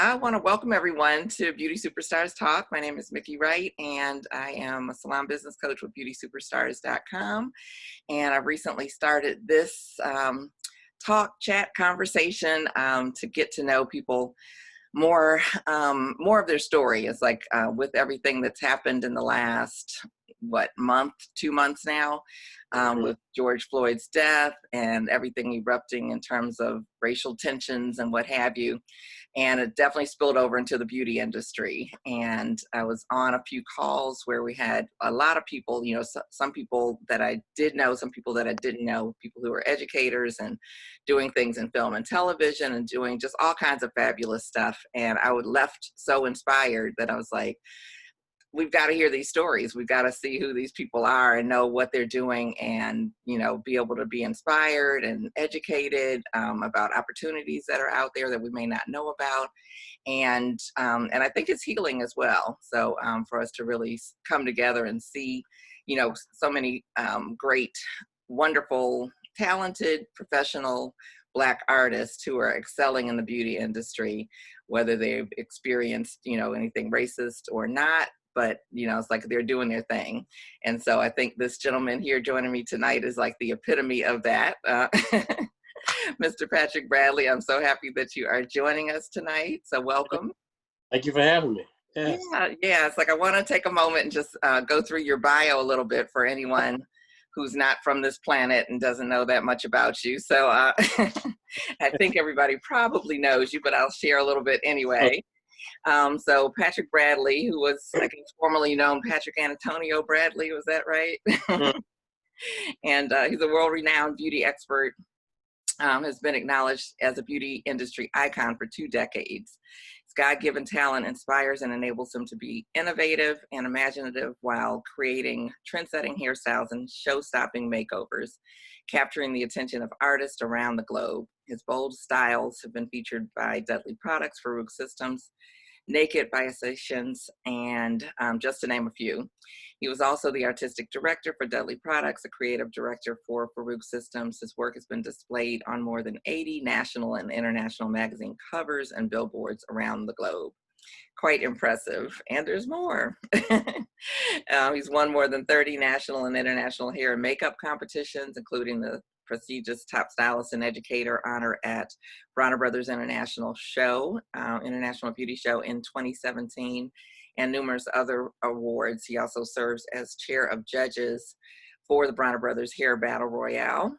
I want to welcome everyone to Beauty Superstars Talk. My name is Miki Wright, and I am a salon business coach with beautysuperstars.com. And I've recently started this talk, chat, conversation to get to know people more of their story. It's like with everything that's happened in the last month, 2 months now, with George Floyd's death and everything erupting in terms of racial tensions and what have you. And it definitely spilled over into the beauty industry. And I was on a few calls where we had a lot of people, some people that I did know, some people that I didn't know, people who were educators and doing things in film and television and doing just all kinds of fabulous stuff. And I was left so inspired that I was like, we've got to hear these stories. We've got to see who these people are and know what they're doing and, be able to be inspired and educated about opportunities that are out there that we may not know about. And I think it's healing as well. So for us to really come together and see, so many great, wonderful, talented, professional Black artists who are excelling in the beauty industry, whether they've experienced, anything racist or not. But, it's like they're doing their thing. And so I think this gentleman here joining me tonight is like the epitome of that. Mr. Patric Bradley, I'm so happy that you are joining us tonight. So welcome. Thank you for having me. Yes. Yeah. It's like I want to take a moment and just go through your bio a little bit for anyone who's not from this planet and doesn't know that much about you. So I think everybody probably knows you, but I'll share a little bit anyway. So Patric Bradley, who was, I guess, formerly known Patrick Antonio Bradley, was that right? And he's a world-renowned beauty expert, has been acknowledged as a beauty industry icon for 2 decades. His God-given talent inspires and enables him to be innovative and imaginative while creating trend-setting hairstyles and show-stopping makeovers, capturing the attention of artists around the globe. His bold styles have been featured by Dudley Products, Farouk Systems, Naked by Assations, and just to name a few. He was also the artistic director for Dudley Products, a creative director for Farouk Systems. His work has been displayed on more than 80 national and international magazine covers and billboards around the globe. Quite impressive. And there's more. He's won more than 30 national and international hair and makeup competitions, including the prestigious Top Stylist and Educator honor at Bronner Brothers International Beauty Show in 2017, and numerous other awards. He also serves as chair of judges for the Bronner Brothers Hair Battle Royale.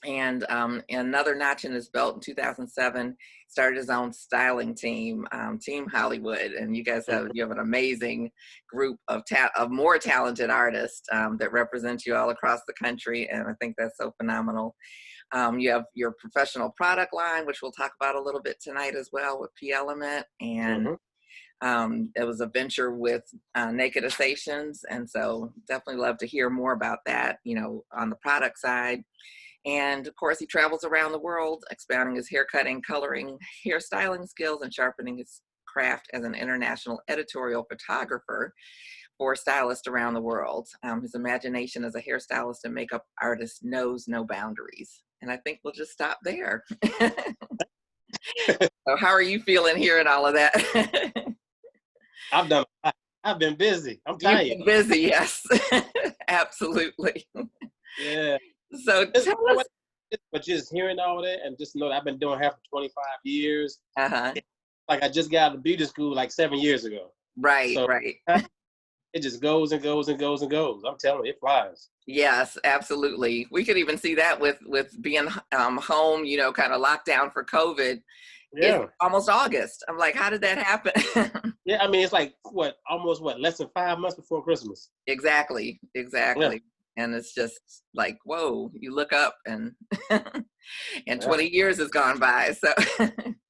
And another notch in his belt in 2007, started his own styling team, Team Hollywood. And you guys have an amazing group of more talented artists that represent you all across the country. And I think that's so phenomenal. You have your professional product line, which we'll talk about a little bit tonight as well with P Element. And it was a venture with Naked Assations. And so definitely love to hear more about that, on the product side. And of course, he travels around the world, expounding his haircutting, coloring, hairstyling skills, and sharpening his craft as an international editorial photographer for stylists around the world. His imagination as a hairstylist and makeup artist knows no boundaries. And I think we'll just stop there. So how are you feeling hearing all of that? I've been busy. I'm tired. You've been busy, yes. Absolutely. Yeah. So tell us. But just hearing all that and just know that I've been doing hair for 25 years. Uh-huh. Like I just got out of beauty school like 7 years ago. Right, so right. It just goes and goes and goes and goes. I'm telling you, it flies. Yes, absolutely. We could even see that with being home, kind of locked down for COVID. Yeah. It's almost August. I'm like, how did that happen? Yeah, I mean, it's like almost less than 5 months before Christmas. Exactly. Yeah. And it's just like, whoa, you look up and 20 years has gone by. So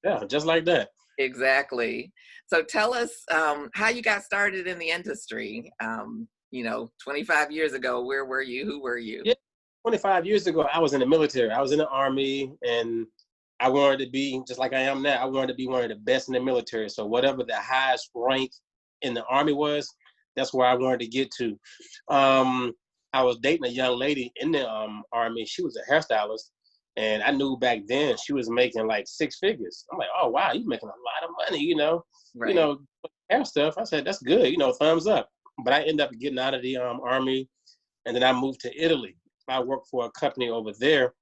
yeah, just like that. Exactly. So tell us how you got started in the industry. 25 years ago, where were you? Who were you? Yeah, 25 years ago, I was in the military. I was in the Army, and I wanted to be, just like I am now, I wanted to be one of the best in the military. So whatever the highest rank in the Army was, that's where I wanted to get to. I was dating a young lady in the Army. She was a hairstylist, And I knew back then she was making like 6 figures. I'm like, oh wow, you're making a lot of money, Right. Hair stuff. I said, that's good, thumbs up. But I ended up getting out of the army, and then I moved to Italy. I worked for a company over there,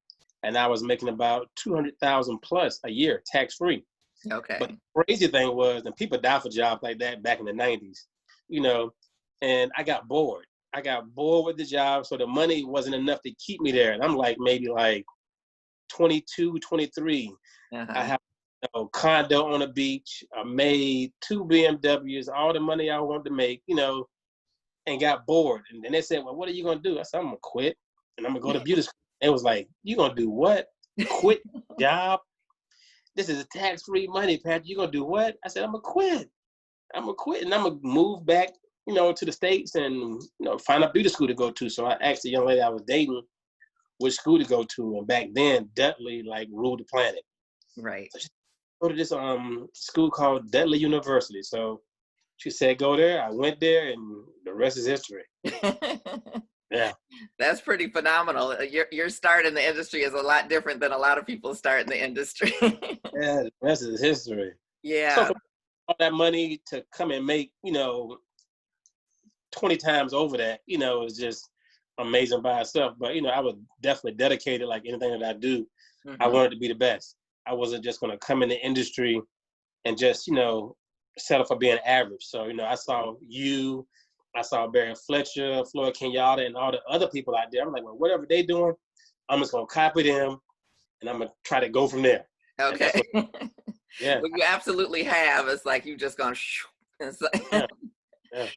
and I was making about 200,000 plus a year, tax free. Okay. But the crazy thing was, and people die for jobs like that back in the 90s, and I got bored. I got bored with the job, so the money wasn't enough to keep me there. And I'm like maybe like 22, 23. I have a condo on the beach. I made 2 BMWs, all the money I wanted to make, and got bored. And then they said, well, what are you going to do? I said, I'm going to quit, and I'm going to go to beauty school. It was like, you going to do what? Quit job? This is tax-free money, Patric. You going to do what? I said, I'm going to quit. I'm going to quit, and I'm going to move back, to the States and, find a beauty school to go to. So I asked the young lady I was dating which school to go to. And back then, Dudley, ruled the planet. Right. So she go to this school called Dudley University. So she said, go there. I went there, and the rest is history. Yeah. That's pretty phenomenal. Your start in the industry is a lot different than a lot of people start in the industry. Yeah, the rest is history. Yeah. So for all that money to come and make, 20 times over that, is just amazing by itself. But, I was definitely dedicated like anything that I do. Mm-hmm. I wanted to be the best. I wasn't just going to come in the industry and just, settle for being average. So, I saw you, I saw Barry Fletcher, Floyd Kenyatta, and all the other people out there. I'm like, well, whatever they doing, I'm just going to copy them, and I'm going to try to go from there. Okay. Yeah. Well, you absolutely have. It's like you just gone. Yeah. Yeah.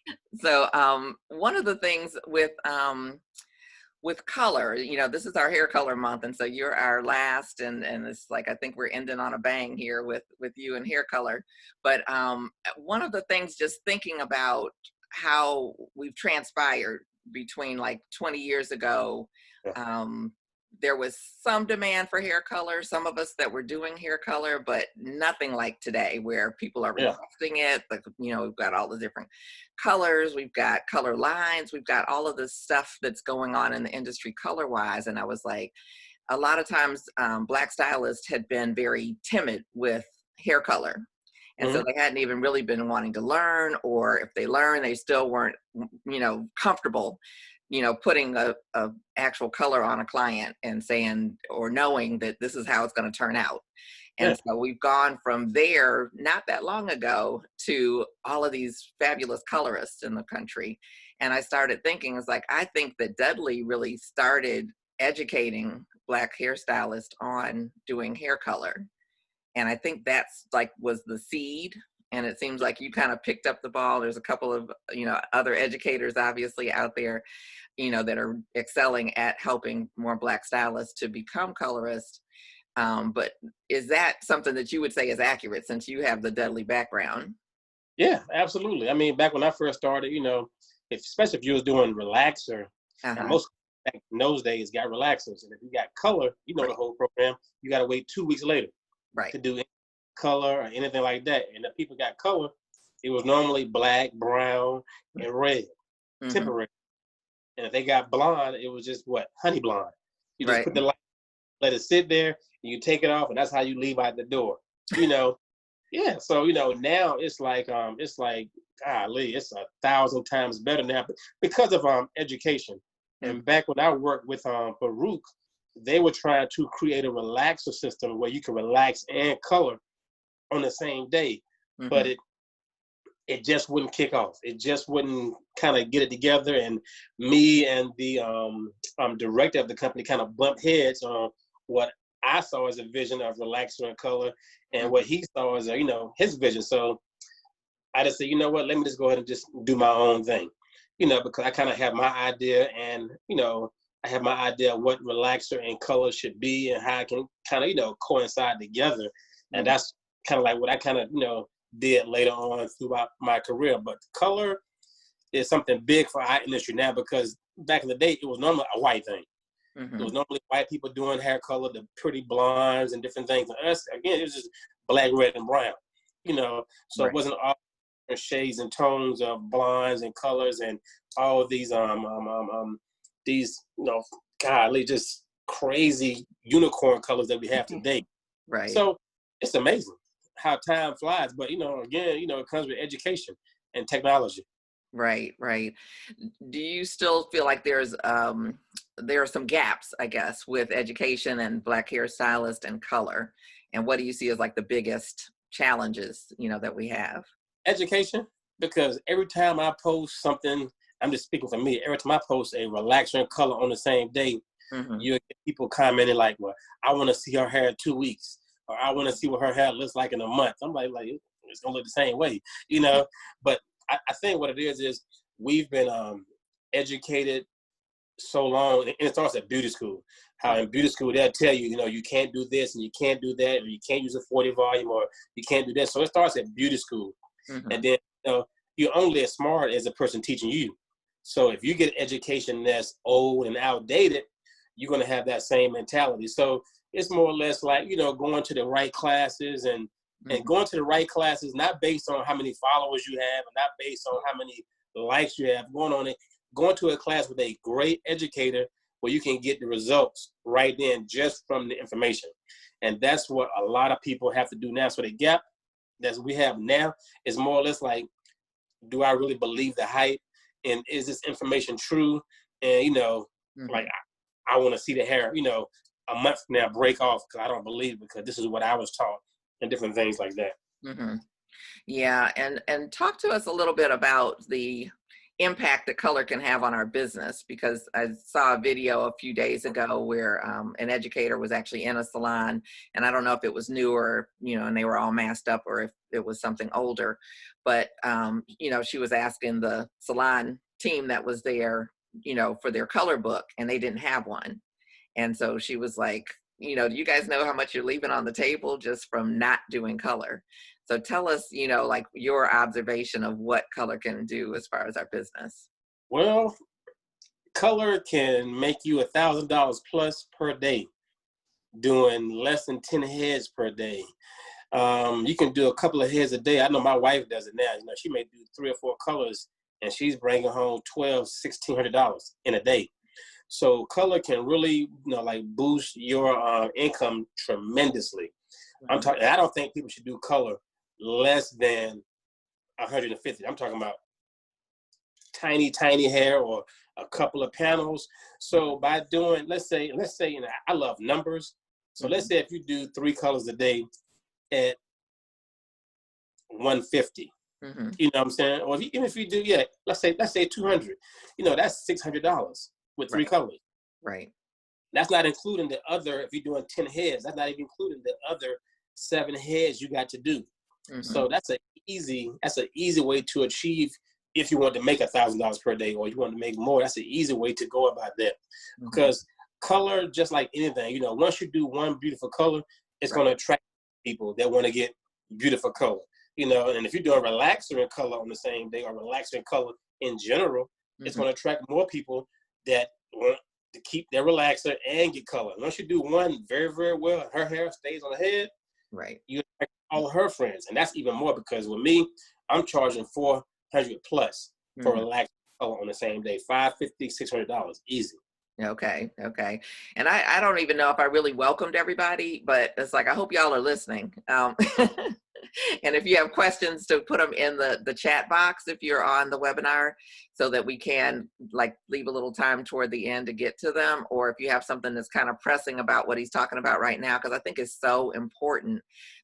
So one of the things with color, this is our hair color month, and so you're our last, and it's like I think we're ending on a bang here with you and hair color. But one of the things, just thinking about how we've transpired between like 20 years ago, there was some demand for hair color, some of us that were doing hair color, but nothing like today where people are requesting it. Like, we've got all the different colors, we've got color lines, we've got all of this stuff that's going on in the industry color wise. And I was like, a lot of times Black stylists had been very timid with hair color. And so they hadn't even really been wanting to learn, or if they learned, they still weren't, comfortable, putting a actual color on a client and saying, or knowing that this is how it's going to turn out. And so we've gone from there, not that long ago, to all of these fabulous colorists in the country. And I started thinking, it's like, I think that Dudley really started educating Black hairstylists on doing hair color. And I think that's was the seed. And it seems like you kind of picked up the ball. There's a couple of, other educators obviously out there, that are excelling at helping more Black stylists to become colorists. But is that something that you would say is accurate, since you have the Dudley background? Yeah, absolutely. I mean, back when I first started, especially if you was doing relaxer, and most back in those days got relaxers. And if you got color, the whole program, you got to wait 2 weeks later to do any color or anything like that. And if people got color, it was normally black, brown, and red, temporary. And if they got blonde, it was just honey blonde. You just put the light, let it sit there, and you take it off, and that's how you leave out the door. Yeah. So now it's like golly, it's 1,000 times better now because of education. And back when I worked with Baruch, they were trying to create a relaxer system where you can relax and color on the same day, but it just wouldn't kick off. It just wouldn't kind of get it together. And me and the director of the company kind of bumped heads on what I saw as a vision of relaxer and color, and what he saw as his vision. So I just said, you know what, let me just go ahead and just do my own thing, because I kind of have my idea, and I have my idea of what relaxer and color should be and how I can kind of coincide together. And that's kind of like what I kind of did later on throughout my career. But color is something big for our industry now, because back in the day it was normally a white thing. It was normally white people doing hair color, the pretty blondes and different things. And us, again, it was just black, red, and brown. So it wasn't all shades and tones of blondes and colors and all of these golly, just crazy unicorn colors that we have today. Right. So it's amazing how time flies. But, again, it comes with education and technology. Right, right. Do you still feel like there are some gaps, I guess, with education and Black hairstylist and color? And what do you see as like the biggest challenges, that we have? Education, because every time I post something, I'm just speaking for me, every time I post a relaxer and color on the same day, you get people commenting like, well, I want to see her hair in 2 weeks, or I want to see what her hair looks like in a month. I'm like it's going to look the same way, But I think what it is we've been educated so long, and it starts at beauty school. How in beauty school they'll tell you, you can't do this and you can't do that, or you can't use a 40 volume, or you can't do that. So it starts at beauty school, and then you're only as smart as the person teaching you. So if you get education that's old and outdated, you're going to have that same mentality. So it's more or less like going to the right classes and going to the right classes, not based on how many followers you have, and not based on how many likes you have, going to a class with a great educator where you can get the results right then just from the information. And that's what a lot of people have to do now. So the gap that we have now is more or less like, do I really believe the hype? And is this information true? And, like, I want to see the hair, a month from now break off because I don't believe, because this is what I was taught, and different things like that. Yeah. And talk to us a little bit about the impact that color can have on our business, because I saw a video a few days ago where an educator was actually in a salon, and I don't know if it was newer, and they were all masked up, or if it was something older, but she was asking the salon team that was there, for their color book, and they didn't have one. And so she was like, do you guys know how much you're leaving on the table just from not doing color? So tell us, like your observation of what color can do as far as our business. Well, color can make you $1,000 plus per day, doing less than 10 heads per day. You can do a couple of heads a day. I know my wife does it now. She may do 3 or 4 colors, and she's bringing home $1,600 in a day. So color can really, boost your income tremendously. I don't think people should do color less than 150. I'm talking about tiny hair or a couple of panels. So by doing, let's say, I love numbers. So let's say if you do 3 colors a day at 150, you know what I'm saying? Or even if you do, let's say 200, that's $600 with 3 colors. Right. That's not including the other, if you're doing 10 heads, that's not even including the other 7 heads you got to do. So that's an easy way to achieve. If you want to make $1,000 per day, or you want to make more, that's an easy way to go about that. Because color, just like anything, once you do one beautiful color, it's going to attract people that want to get beautiful color. And if you're doing relaxer and color on the same day, or relaxer and color in general, it's going to attract more people that want to keep their relaxer and get color. Once you do one very, very well, her hair stays on the head, you attract all of her friends. And that's even more, because with me, I'm charging $400 plus for relaxer color on the same day. $550, $600 easy. Okay. And I don't even know if I really welcomed everybody, but it's like, I hope y'all are listening. And if you have questions, to put them in the chat box if you're on the webinar, so that we can leave a little time toward the end to get to them. Or if you have something that's kind of pressing about what he's talking about right now, because I think it's so important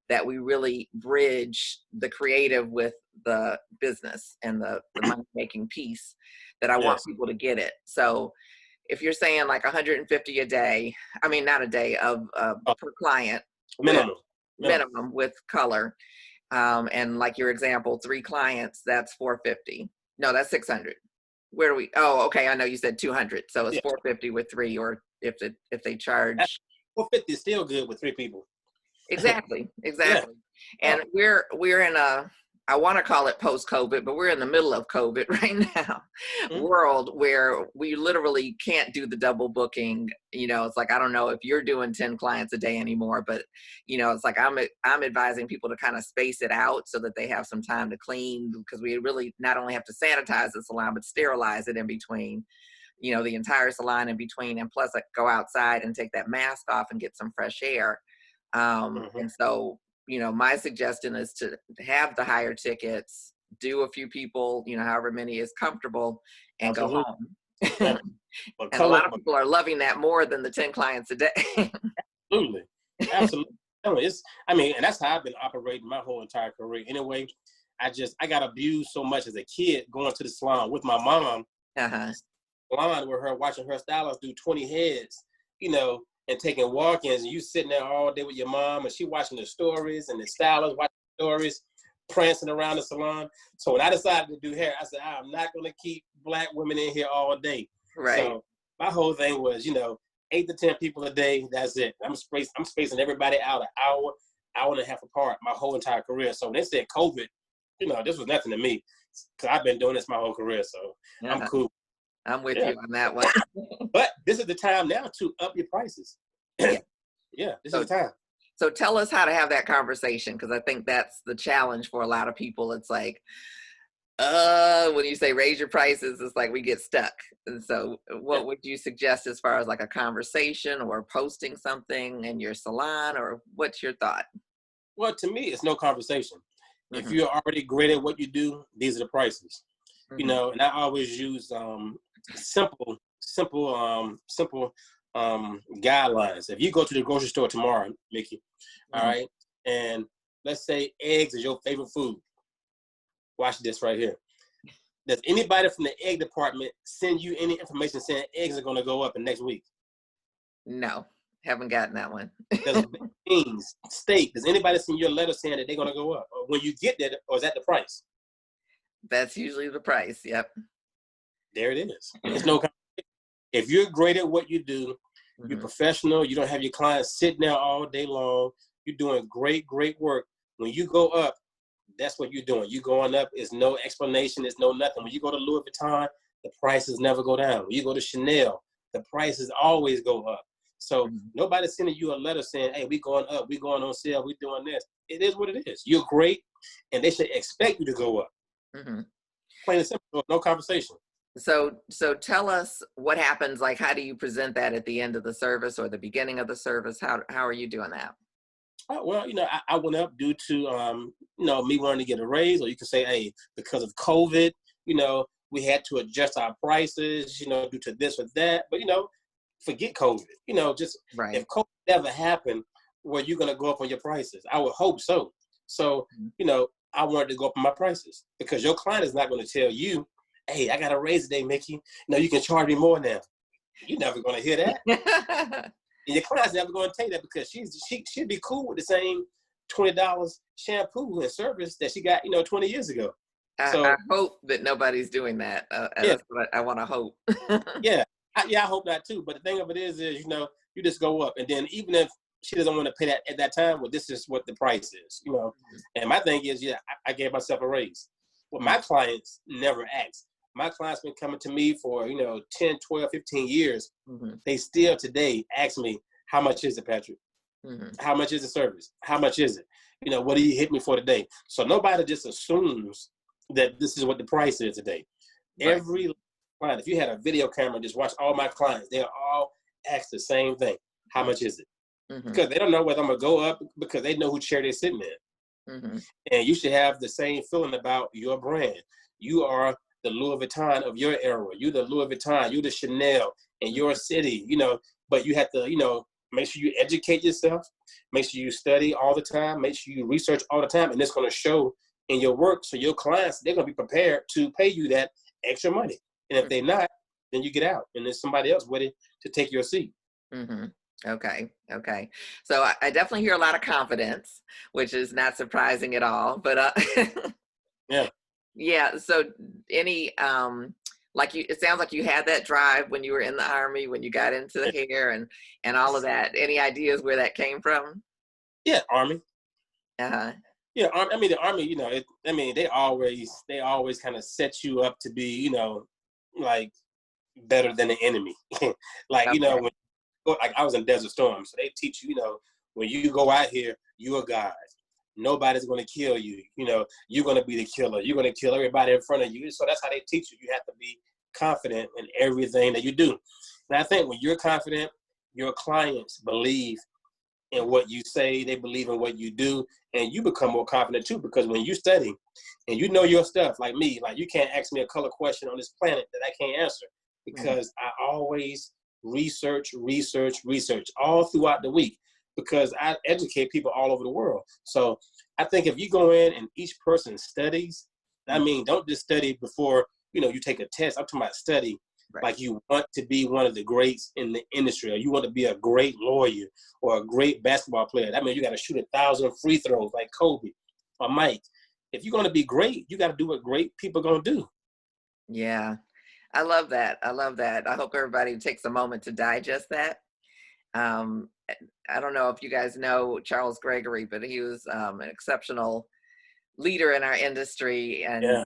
that we really bridge the creative with the business and the money-making piece, that I want people to get it. So if you're saying like 150 a day, I mean, not a day, of per client, minimum with color, and like your example, 3 clients, that's 450. No, that's 600. Where do we? Oh, okay. I know you said 200, so it's 450 with 3, or if they charge 450 is still good with 3 people. Exactly. And we're in a, I want to call it post-COVID, but we're in the middle of COVID right now, world where we literally can't do the double booking. It's like, I don't know if you're doing 10 clients a day anymore, but it's like, I'm advising people to kind of space it out so that they have some time to clean, because we really not only have to sanitize the salon, but sterilize it in between. the entire salon in between, and plus go outside and take that mask off and get some fresh air. And so, my suggestion is to have the higher tickets, do a few people, however many is comfortable, and Absolutely. go home. Yeah. And a lot of people are loving that more than the 10 clients a day. Absolutely. Absolutely. And that's how I've been operating my whole entire career. Anyway, I got abused so much as a kid going to the salon with my mom, salon with her, watching her stylist do 20 heads, and taking walk-ins, and you sitting there all day with your mom, and she watching the stories, and the stylist watching the stories, prancing around the salon. So when I decided to do hair, I said, I'm not going to keep Black women in here all day. Right. So my whole thing was, 8 to 10 people a day. That's it. I'm spacing everybody out an hour and a half apart my whole entire career. So when they said COVID, this was nothing to me, because I've been doing this my whole career. So I'm cool. I'm with you on that one. But this is the time now to up your prices. This is the time. So tell us how to have that conversation, because I think that's the challenge for a lot of people. It's like, when you say raise your prices, it's like we get stuck. And so what would you suggest as far as like a conversation or posting something in your salon, or what's your thought? Well, to me, it's no conversation. If you're already great at what you do, these are the prices. And I always use simple guidelines. If you go to the grocery store tomorrow, Miki, all right, and let's say eggs is your favorite food. Watch this right here. Does anybody from the egg department send you any information saying eggs are going to go up in next week? No, haven't gotten that one. Does beans, steak, does anybody send you a letter saying that they're going to go up? Or when you get there, or is that the price? That's usually the price. Yep. There it is. There's no competition. If you're great at what you do, you're professional, you don't have your clients sitting there all day long, you're doing great work. When you go up, that's what you're doing. You going up is no explanation, it's no nothing. When you go to Louis Vuitton, the prices never go down. When you go to Chanel, the prices always go up. So nobody's sending you a letter saying, hey, we going up, we going on sale, we doing this. It is what it is. You're great, and they should expect you to go up. Plain and simple, no conversation. So tell us what happens. Like, how do you present that at the end of the service or the beginning of the service? How are you doing that? Well, I went up due to, me wanting to get a raise, or you can say, hey, because of COVID, we had to adjust our prices, due to this or that. But, forget COVID, just if COVID never happened, were you going to go up on your prices? I would hope so. So, I wanted to go up on my prices, because your client is not going to tell you, hey, I got a raise today, Miki. You can charge me more now. You're never going to hear that. And your client's never going to take that, because she'd be cool with the same $20 shampoo and service that she got, 20 years ago. I hope that nobody's doing that. That's what I want to hope. I hope not too. But the thing of it is, you just go up. And then even if she doesn't want to pay that at that time, well, this is what the price is, And my thing is, I gave myself a raise. Well, my clients never ask. My clients been coming to me for, 10, 12, 15 years. They still today ask me, how much is it, Patric? How much is the service? How much is it? What do you hit me for today? So nobody just assumes that this is what the price is today. Right. Every client, if you had a video camera, just watch all my clients, they'll all ask the same thing. How much is it? Because they don't know whether I'm going to go up, because they know who chair they're sitting in. And you should have the same feeling about your brand. You are the Louis Vuitton of your era. You the Louis Vuitton, you the Chanel in your city, but you have to, make sure you educate yourself, make sure you study all the time, make sure you research all the time, and it's going to show in your work. So your clients, they're going to be prepared to pay you that extra money. And if they're not, then you get out, and there's somebody else ready to take your seat. Okay. So I definitely hear a lot of confidence, which is not surprising at all. But yeah. So any it sounds like you had that drive when you were in the Army, when you got into the hair and all of that. Any ideas where that came from? Yeah, Army. Yeah, the Army. They always kind of set you up to be, like better than the enemy. When I was in Desert Storm, so they teach you, when you go out here, you're a guy. Nobody's going to kill you. You're going to be the killer. You're going to kill everybody in front of you. So that's how they teach you. You have to be confident in everything that you do. And I think when you're confident, your clients believe in what you say, they believe in what you do, and you become more confident too, because when you study and you know your stuff, like me, like you can't ask me a color question on this planet that I can't answer, because I always research all throughout the week, because I educate people all over the world. So I think if you go in and each person studies, I mean, don't just study before, you take a test. I'm talking about study like you want to be one of the greats in the industry, or you want to be a great lawyer or a great basketball player. That means you got to shoot 1,000 free throws like Kobe or Mike. If you're going to be great, you got to do what great people are going to do. Yeah, I love that. I love that. I hope everybody takes a moment to digest that. I don't know if you guys know Charles Gregory, but he was an exceptional leader in our industry, and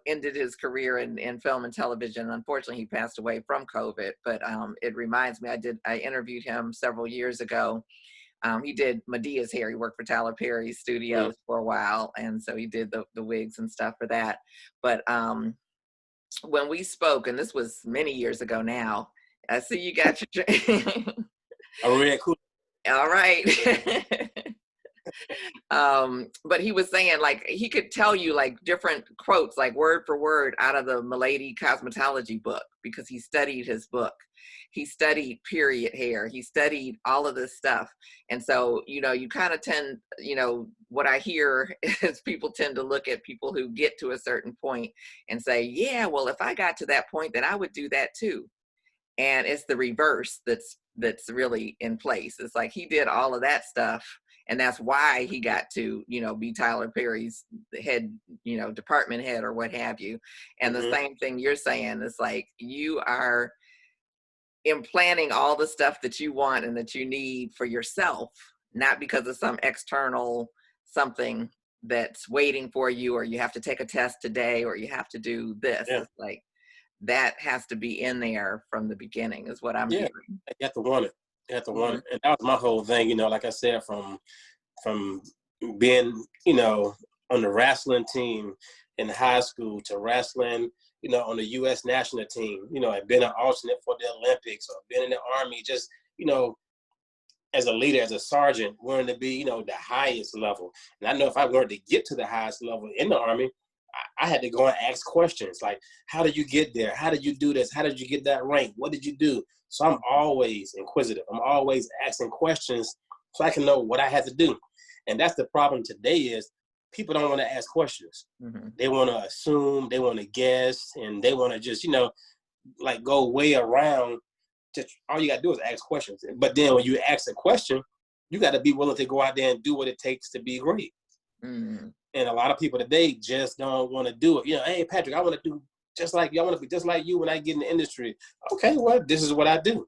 ended his career in film and television. Unfortunately, he passed away from COVID, but it reminds me, I interviewed him several years ago. He did Medea's hair. He worked for Tyler Perry's studios for a while, and so he did the wigs and stuff for that. But when we spoke, and this was many years ago now, I see you got your Oh, really cool. All right. But he was saying, like, he could tell you like different quotes, like word for word, out of the Milady cosmetology book, because he studied his book. He studied period hair. He studied all of this stuff. And so, you kind of tend, what I hear is people tend to look at people who get to a certain point and say, yeah, well, if I got to that point, then I would do that too. And it's the reverse that's really in place. It's like he did all of that stuff, and that's why he got to, be Tyler Perry's head, department head or what have you. And the same thing you're saying is like, you are implanting all the stuff that you want and that you need for yourself, not because of some external something that's waiting for you, or you have to take a test today, or you have to do this. It's like, that has to be in there from the beginning, is what I'm hearing. You have to want it. You have to want it. And that was my whole thing, like I said, from being, on the wrestling team in high school to wrestling, on the U.S. national team, I've been an alternate for the Olympics, or been in the Army, just, as a leader, as a sergeant, wanting to be, the highest level. And I know if I wanted to get to the highest level in the Army, I had to go and ask questions like, how did you get there? How did you do this? How did you get that rank? What did you do? So I'm always inquisitive. I'm always asking questions so I can know what I had to do. And that's the problem today, is people don't want to ask questions. They want to assume, they want to guess, and they want to just, like go way around. Just all you got to do is ask questions. But then when you ask a question, you got to be willing to go out there and do what it takes to be great. And a lot of people today just don't want to do it. Hey, Patrick, I want to do just like you. I want to be just like you when I get in the industry. Okay, well, this is what I do.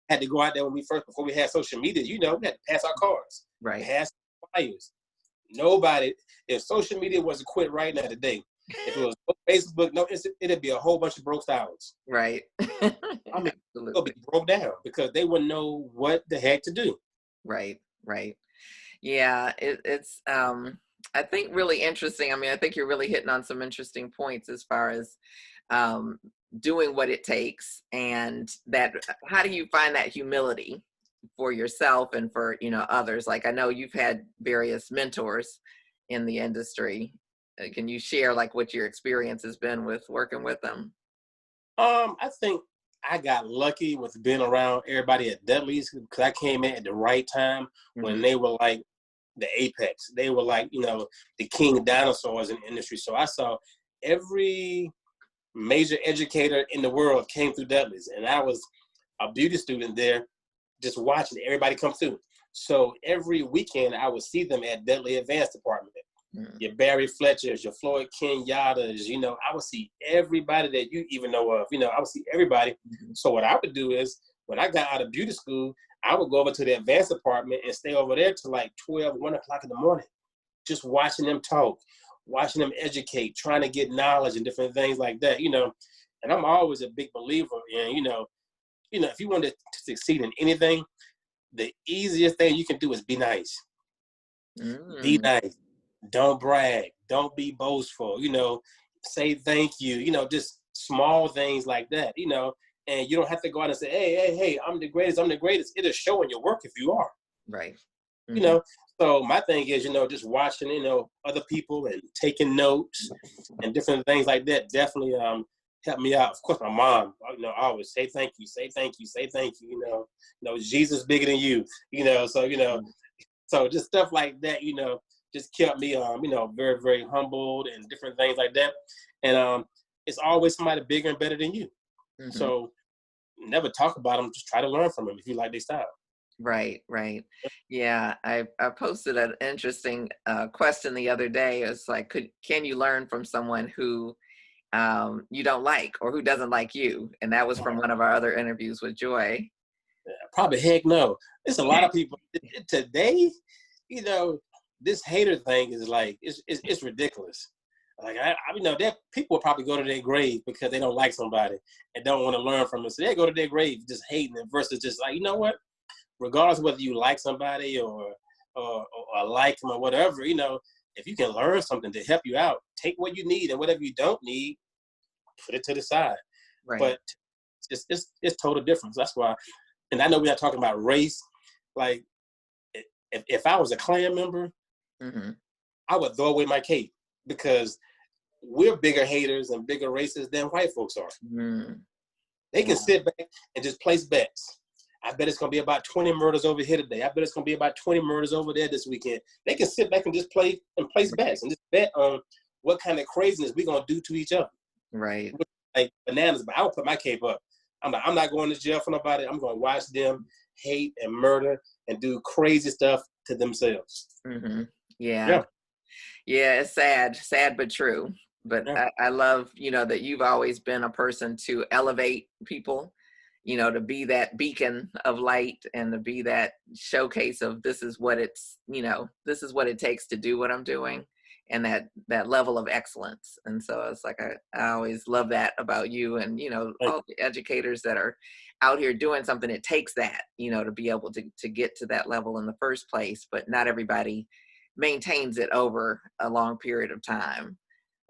Had to go out there before we had social media, we had to pass our cards. Right. Pass flyers. Nobody, if social media wasn't quit right now today, if it was Facebook, it'd be a whole bunch of broke stylists. Right. I mean, it'll be broke down because they wouldn't know what the heck to do. Right. Yeah, it's I think really interesting. I mean, I think you're really hitting on some interesting points as far as doing what it takes, and that how do you find that humility for yourself and for others? Like, I know you've had various mentors in the industry. Can you share like what your experience has been with working with them? I think I got lucky with being around everybody at Dudley's, because I came in at the right time when they were like the apex. They were like, the king dinosaurs in the industry. So I saw every major educator in the world came through Dudley's, and I was a beauty student there just watching everybody come through. So every weekend I would see them at Dudley Advanced Department. Your Barry Fletchers, your Floyd Kenyattas, I would see everybody that you even know of, I would see everybody. So what I would do is, when I got out of beauty school, I would go over to the advanced department and stay over there till like 12, 1 o'clock in the morning, just watching them talk, watching them educate, trying to get knowledge and different things like that, And I'm always a big believer in, if you want to succeed in anything, the easiest thing you can do is be nice. Be nice. Don't brag. Don't be boastful. Say thank you. Just small things like that, you know, and you don't have to go out and say, hey, I'm the greatest, I'm the greatest. It'll show in your work if you are. Right. You know, so my thing is, you know, just watching, you know, other people and taking notes and different things like that definitely helped me out. Of course, my mom, you know, always say thank you, say thank you, say thank you. You know, Jesus bigger than you. You know, so you know, so just stuff like that. You know, just kept me, you know, very very humbled and different things like that. And it's always somebody bigger and better than you. So never talk about them. Just try to learn from them if you like their style. Right, right. Yeah, I posted an interesting question the other day. It's like, can you learn from someone who you don't like or who doesn't like you? And that was from one of our other interviews with Joy. Probably heck no. There's a lot of people today, you know, this hater thing is like, it's ridiculous. Like, I you know, that people will probably go to their grave because they don't like somebody and don't want to learn from them. So they go to their grave just hating them versus just like, you know what? Regardless of whether you like somebody or like them or whatever, you know, if you can learn something to help you out, take what you need and whatever you don't need, put it to the side. Right. But it's total difference. That's why, and I know we're not talking about race. Like, if I was a Klan member, I would throw away my cape because we're bigger haters and bigger racists than white folks are. They can sit back and just place bets. I bet it's going to be about 20 murders over here today. I bet it's going to be about 20 murders over there this weekend. They can sit back and just play and place bets and just bet on what kind of craziness we're going to do to each other. Right. Like bananas, but I would put my cape up. I'm not going to jail for nobody. I'm going to watch them hate and murder and do crazy stuff to themselves. Yeah. Yeah, it's sad but true. But I love, you know, that you've always been a person to elevate people, you know, to be that beacon of light and to be that showcase of this is what it's, you know, this is what it takes to do what I'm doing, and that level of excellence. And so it's like, I always love that about you, and, you know, all the educators that are out here doing something, it takes that, you know, to be able to get to that level in the first place, but not everybody maintains it over a long period of time.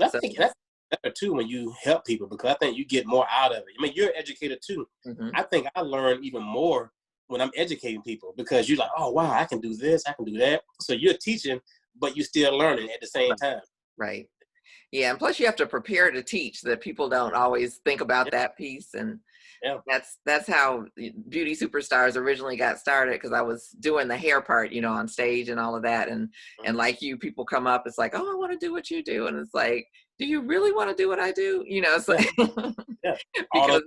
I think that's better too when you help people, because I think you get more out of it. I mean, you're an educator too. I think I learn even more when I'm educating people, because you're like, oh wow, I can do this, I can do that. So you're teaching, but you're still learning at the same time. Right. Yeah, and plus you have to prepare to teach, that people don't always think about that piece. And that's how Beauty Superstars originally got started, because I was doing the hair part, you know, on stage and all of that. And like you, people come up, it's like, oh, I want to do what you do. And it's like, do you really want to do what I do? You know, it's like, because,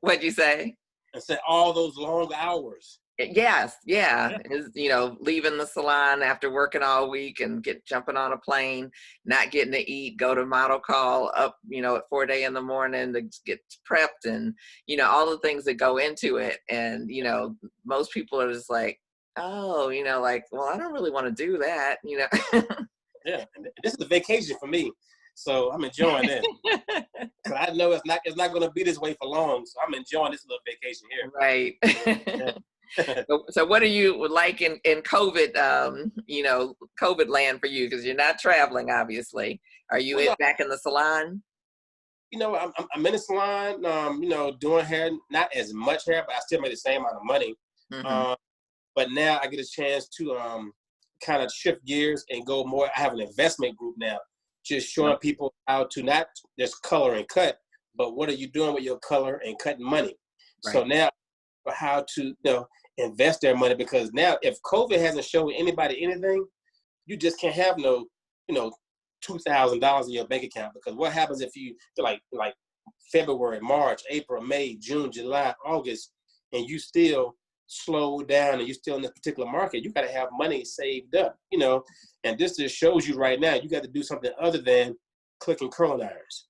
what'd you say? I said all those long hours. Yes, is, you know, leaving the salon after working all week and jumping on a plane, not getting to eat, go to model call up, you know, at 4 a.m. in the morning to get prepped, and, you know, all the things that go into it. And, you know, most people are just like, oh, you know, like, well, I don't really want to do that, you know. Yeah, this is a vacation for me, so I'm enjoying this. I know it's not going to be this way for long, so I'm enjoying this little vacation here. Right. So what are you like in COVID, you know, COVID land for you? Because you're not traveling, obviously. Are you back in the salon? You know, I'm in the salon, you know, doing hair, not as much hair, but I still make the same amount of money. But now I get a chance to kind of shift gears and go more. I have an investment group now, just showing people how to not just color and cut, but what are you doing with your color and cutting money? Right. So now, how to, you know, invest their money, because now if COVID hasn't shown anybody anything, you just can't have no, you know, $2,000 in your bank account, because what happens if you like February, March, April, May, June, July, August, and you still slow down and you're still in this particular market? You got to have money saved up, you know, and this just shows you right now you got to do something other than clicking curling irons.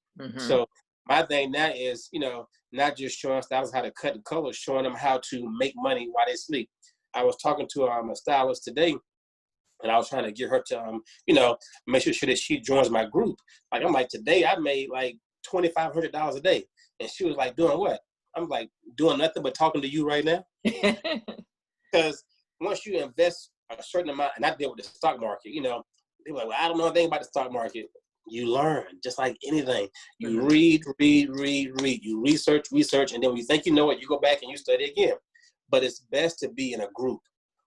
So my thing now is, you know, not just showing stylists how to cut and color, showing them how to make money while they sleep. I was talking to a stylist today, and I was trying to get her to, you know, make sure that she joins my group. Like, I'm like, today I made like $2,500 a day. And she was like, doing what? I'm like, doing nothing but talking to you right now. Because once you invest a certain amount, and I deal with the stock market, you know, they were like, well, I don't know anything about the stock market. you learn, just like anything. You Mm-hmm. read. You research, and then when you think you know it, you go back and you study again. But it's best to be in a group,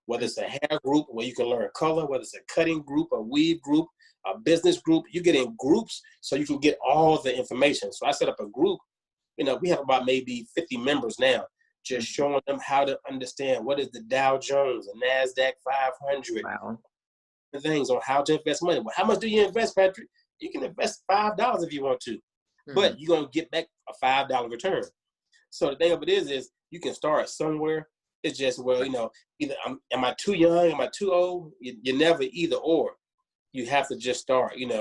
whether it's a hair group where you can learn color, whether it's a cutting group, a weave group, a business group. You get in groups so you can get all the information. So I set up a group. We have about maybe 50 members now, just showing them how to understand what is the Dow Jones, the NASDAQ 500, Wow. things on how to invest money. Well, how much do you invest, Patrick? You can invest $5 if you want to, but you're going to get back a $5 return. So the thing of it is you can start somewhere. It's just, well, either am I too young? Am I too old? You're never either or. You have to just start, and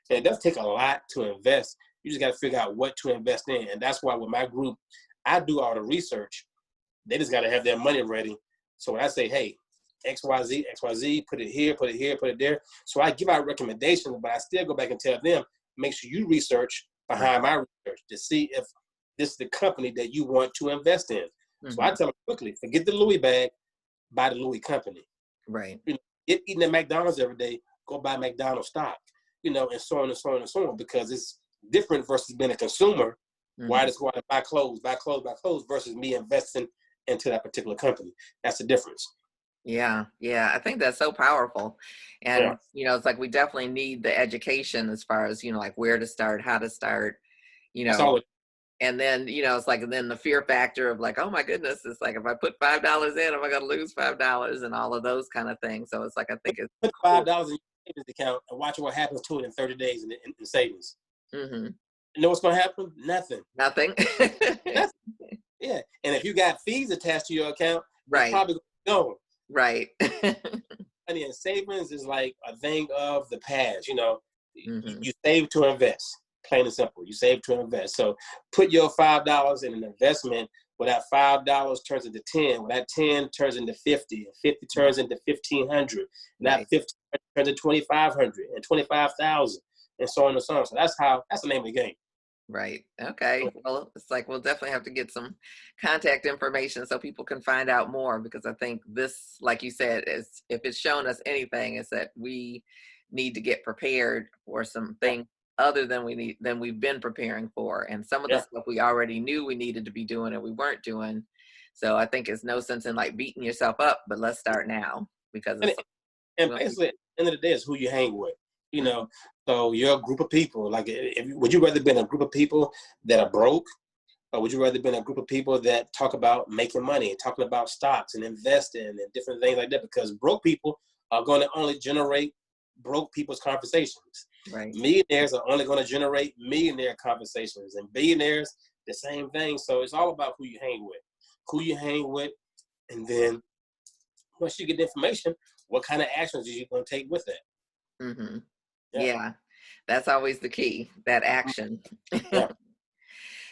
it does take a lot to invest. You just got to figure out what to invest in. And that's why with my group, I do all the research. They just got to have their money ready. So when I say, hey, XYZ, put it here, put it there. So I give out recommendations, but I still go back and tell them, make sure you research behind my research to see if this is the company that you want to invest in. Mm-hmm. So I tell them quickly, forget the Louis bag, buy the Louis company. Right. Eating at McDonald's every day, go buy McDonald's stock, and so on and so on and so on, because it's different versus being a consumer. Mm-hmm. Why just go out and buy clothes versus me investing into that particular company. That's the difference. Yeah. I think that's so powerful. And, it's like we definitely need the education as far as, like where to start, how to start, and then, it's like, and then the fear factor of like, oh my goodness, it's like, if I put $5 in, am I going to lose $5 and all of those kind of things. So it's like, I think it's put $5 in your savings account and watch what happens to it in 30 days in savings. Mm-hmm. You know what's going to happen? Nothing. Nothing. Yeah. And if you got fees attached to your account, right, it's probably going. Right. Money and savings is like a thing of the past. You save to invest, plain and simple. You save to invest. So put your $5 in an investment where that $5 turns into 10, where that 10 turns into 50, and 50 turns into 1,500, and that 50 turns into 2,500 and 25,000, and so on and so on. So that's the name of the game. Right. Okay. Well, it's like we'll definitely have to get some contact information so people can find out more, because I think this, like you said, is if it's shown us anything, is that we need to get prepared for something other than we've been preparing for. And some of the stuff we already knew we needed to be doing and we weren't doing. So I think it's no sense in like beating yourself up, but let's start now, because basically at the end of the day, it's who you hang with. So you're a group of people. Like, would you rather be in a group of people that are broke, or would you rather be in a group of people that talk about making money and talking about stocks and investing and different things like that? Because broke people are going to only generate broke people's conversations. Right. Millionaires are only going to generate millionaire conversations, and billionaires, the same thing. So it's all about who you hang with, and then once you get the information, what kind of actions are you going to take with it? Mm-hmm. Yeah, that's always the key, that action. Yeah.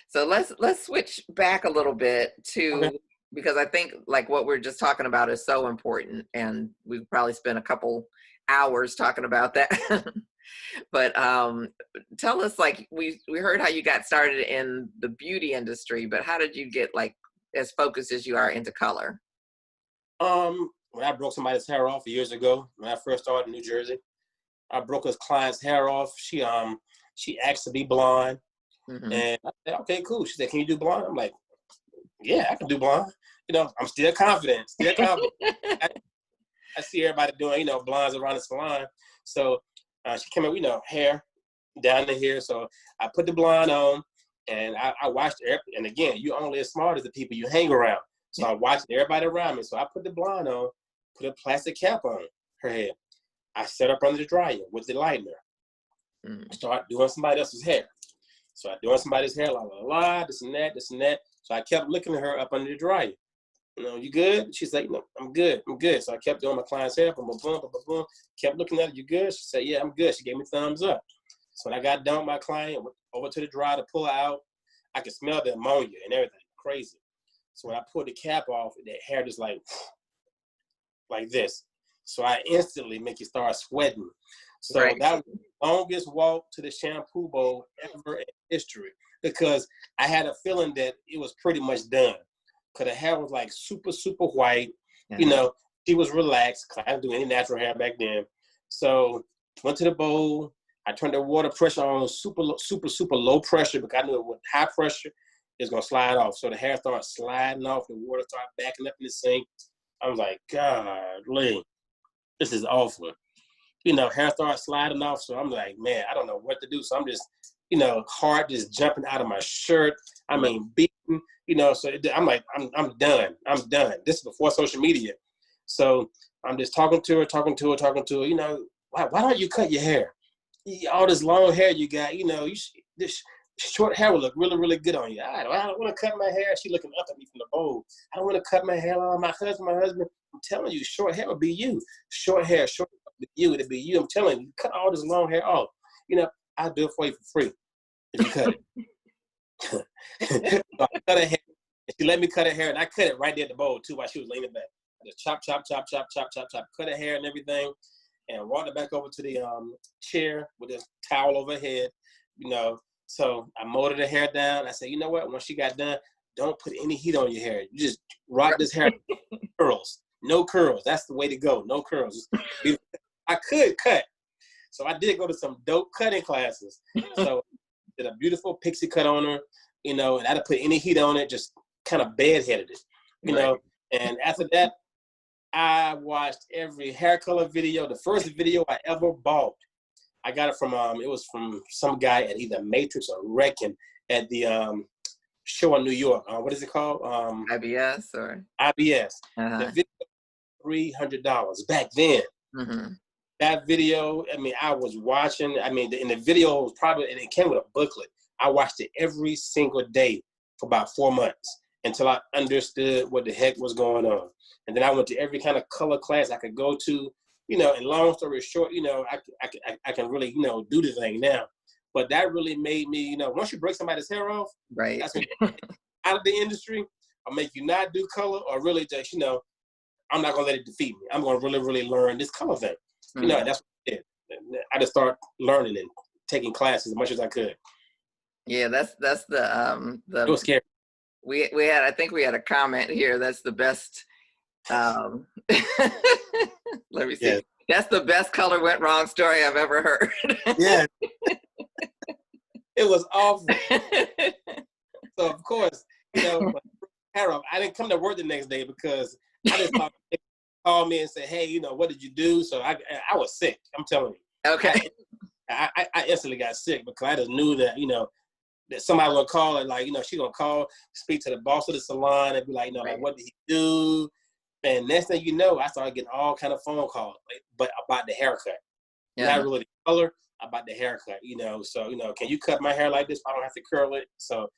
So let's switch back a little bit to, because I think like what we're just talking about is so important, and we probably spent a couple hours talking about that. But tell us, like we heard how you got started in the beauty industry, but how did you get like as focused as you are into color? When I broke somebody's hair off years ago, when I first started in New Jersey, I broke his client's hair off. She asked to be blonde. Mm-hmm. And I said, okay, cool. She said, can you do blonde? I'm like, yeah, I can do blonde. I'm still confident. I see everybody doing, blondes around the salon. So she came up, hair down to here. So I put the blonde on, and I watched her. And again, you're only as smart as the people you hang around. So I watched everybody around me. So I put the blonde on, put a plastic cap on her head. I set up under the dryer with the lightener. Start doing somebody else's hair. So I doing somebody's hair, this and that. So I kept looking at her up under the dryer. You good? She's like, no, I'm good. So I kept doing my client's hair, boom, boom, boom, boom, boom. Kept looking at her, you good? She said, yeah, I'm good. She gave me thumbs up. So when I got done with my client, went over to the dryer to pull her out, I could smell the ammonia and everything, crazy. So when I pulled the cap off, the hair just like this. So I instantly make you start sweating. So that was the longest walk to the shampoo bowl ever in history, because I had a feeling that it was pretty much done. Because the hair was like super, super white. Yeah. She was relaxed. I didn't do any natural hair back then. So went to the bowl. I turned the water pressure on super low pressure because I knew with high pressure, it's going to slide off. So the hair started sliding off. The water started backing up in the sink. I was like, golly, this is awful. Hair started sliding off. So I'm like, man, I don't know what to do. So I'm just, heart just jumping out of my shirt. I mean, beating, so I'm like, I'm done. I'm done. This is before social media. So I'm just talking to her, why don't you cut your hair? All this long hair you got, this short hair will look really, really good on you. I don't want to cut my hair. She looking up at me from the bowl. I don't want to cut my hair on my husband. I'm telling you, short hair will be you. Short hair will be you. It'll be you. I'm telling you, cut all this long hair off. I'll do it for you for free if you cut it. So I cut her hair. She let me cut her hair, and I cut it right there at the bowl too while she was leaning back. I just chop, cut her hair and everything, and walked her back over to the chair with this towel over her head, So I molded her hair down. I said, you know what? Once she got done, don't put any heat on your hair. You just rock this hair. Curls. No curls. That's the way to go. No curls. I could cut. So I did go to some dope cutting classes. So I did a beautiful pixie cut on her, and I didn't put any heat on it, just kind of bedheaded it, Right. And after that, I watched every hair color video. The first video I ever bought, I got it from it was from some guy at either Matrix or Reckin at the show in New York. What is it called? IBS or IBS. uh-huh. The video $300 back then. Mm-hmm. That video, I was watching. In the video was probably, and it came with a booklet. I watched it every single day for about 4 months until I understood what the heck was going on. And then I went to every kind of color class I could go to. And long story short, I can really, do the thing now. But that really made me, once you break somebody's hair off, Right. that's when you're out of the industry, I'll make you not do color, or really just, I'm not going to let it defeat me. I'm going to really, really learn this color thing. Mm-hmm. That's what I did. I just started learning and taking classes as much as I could. Yeah, that's the It was scary. We had, I think we had a comment here. That's the best. Let me see. Yeah. That's the best color went wrong story I've ever heard. Yeah. It was awful. So of course, hair off. I didn't come to work the next day because I just thought they called me and said, "Hey, what did you do?" So I was sick. I'm telling you. Okay. I instantly got sick because I just knew that that somebody would call and she gonna call, speak to the boss of the salon and be like, Right. what did he do? And next thing you know, I started getting all kind of phone calls, but about the haircut. Yeah. Not really the color, about the haircut. So can you cut my hair like this? I don't have to curl it. So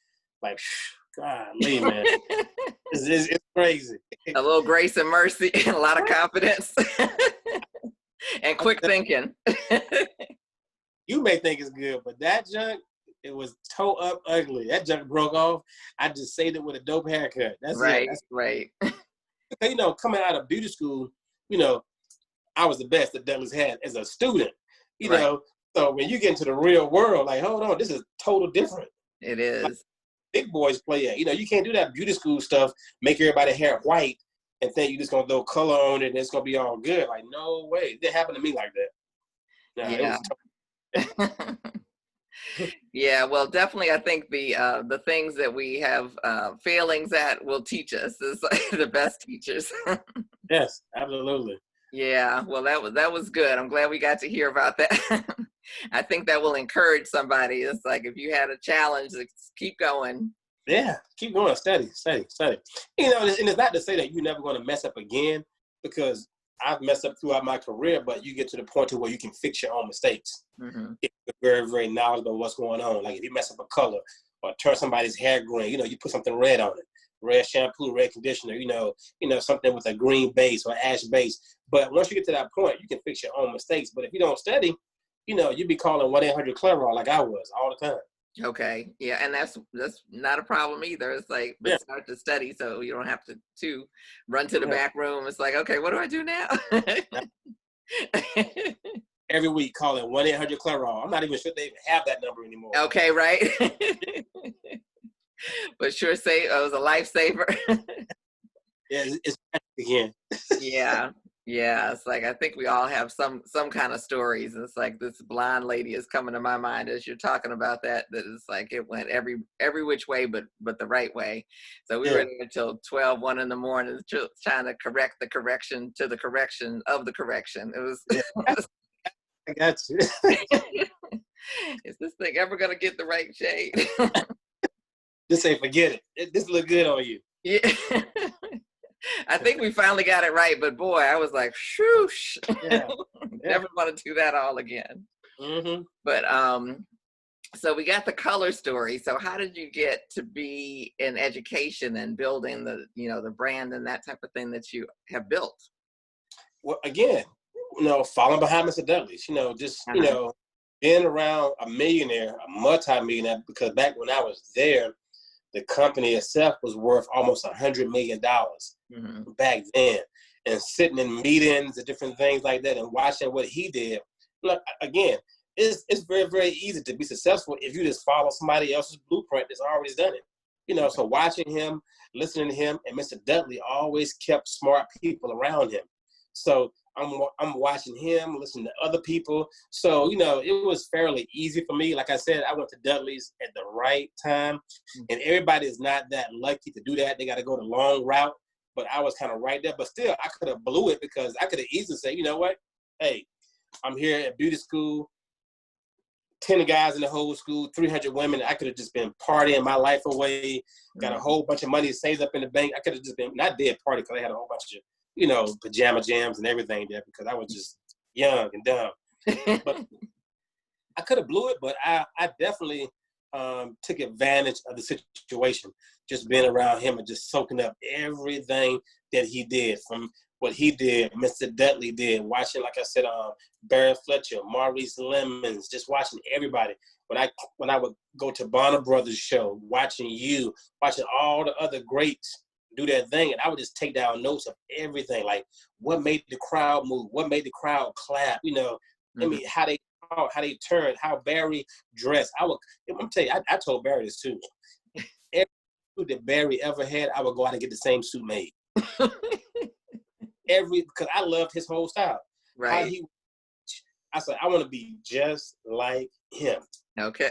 golly, man, it's crazy. A little grace and mercy and a lot of confidence and quick thinking. You may think it's good, but that junk, it was toe up ugly. That junk broke off. I just saved it with a dope haircut. That's right, it. right. Coming out of beauty school, I was the best that Douglas had as a student. Right. So when you get into the real world, hold on, this is total different. It is. Big boys play it. You can't do that beauty school stuff, make everybody hair white and think you're just gonna throw color on it and it's gonna be all good. No way. It didn't happen to me like that. No, Yeah. It was Yeah, well, definitely, I think the things that we have failings at will teach us. It's like the best teachers. Yes, absolutely. Yeah, well, that was good. I'm glad we got to hear about that. I think that will encourage somebody. It's like if you had a challenge, keep going. Yeah, keep going, study. And it's not to say that you're never going to mess up again, because I've messed up throughout my career, but you get to the point to where you can fix your own mistakes. Mm-hmm. If you're very, very knowledgeable of what's going on. Like if you mess up a color or turn somebody's hair green, you put something red on it, red shampoo, red conditioner, something with a green base or ash base. But once you get to that point, you can fix your own mistakes. But if you don't study, you'd be calling 1-800-CLARA like I was all the time. Okay. Yeah, and that's not a problem either. It's like, but start to study so you don't have to run to the back room. It's like, okay, what do I do now? Every week calling 1-800-CLARA. I'm not even sure they even have that number anymore. Okay, right. But sure, it was a lifesaver. Yeah, it's again. Yeah. Yeah, it's like I think we all have some kind of stories. It's like this blonde lady is coming to my mind as you're talking about that. That it's like it went every which way, but the right way. So we were Yeah, there until 12, 1 in the morning, trying to correct the correction to the correction of the correction. It yeah, was. I got you. Is this thing ever gonna get the right shade? Just say forget it. This look good on you. Yeah. I think we finally got it right, but boy, I was like, shoosh. Yeah, yeah. Never want to do that all again. Mm-hmm. But so we got the color story. So how did you get to be in education and building the brand and that type of thing that you have built? Well, again, falling behind Mr. Dudley's, just, being around a millionaire, a multi-millionaire, because back when I was there, the company itself was worth almost $100 million back then. And sitting in meetings and different things like that and watching what he did. Look, again, it's very, very easy to be successful if you just follow somebody else's blueprint that's already done it. So watching him, listening to him, and Mr. Dudley always kept smart people around him. So I'm watching him, listening to other people. So, it was fairly easy for me. Like I said, I went to Dudley's at the right time. And everybody is not that lucky to do that. They got to go the long route. But I was kind of right there. But still, I could have blew it because I could have easily said, you know what? Hey, I'm here at beauty school. 10 guys in the whole school, 300 women. I could have just been partying my life away, got a whole bunch of money saved up in the bank. I could have just been, not dead party because I had a whole bunch of, pajama jams and everything there because I was just young and dumb. But I could have blew it, but I definitely took advantage of the situation, just being around him and just soaking up everything that he did, from what he did, Mr. Dudley did, watching, like I said, Barry Fletcher, Maurice Lemons, just watching everybody. When I would go to Bonner Brothers show, watching all the other greats do their thing, and I would just take down notes of everything, like what made the crowd move, what made the crowd clap, I mean, how they turned, how Barry dressed. I'm tell you, I told Barry this too. Every suit that Barry ever had, I would go out and get the same suit made. Because I loved his whole style. Right. I said, I want to be just like him. Okay.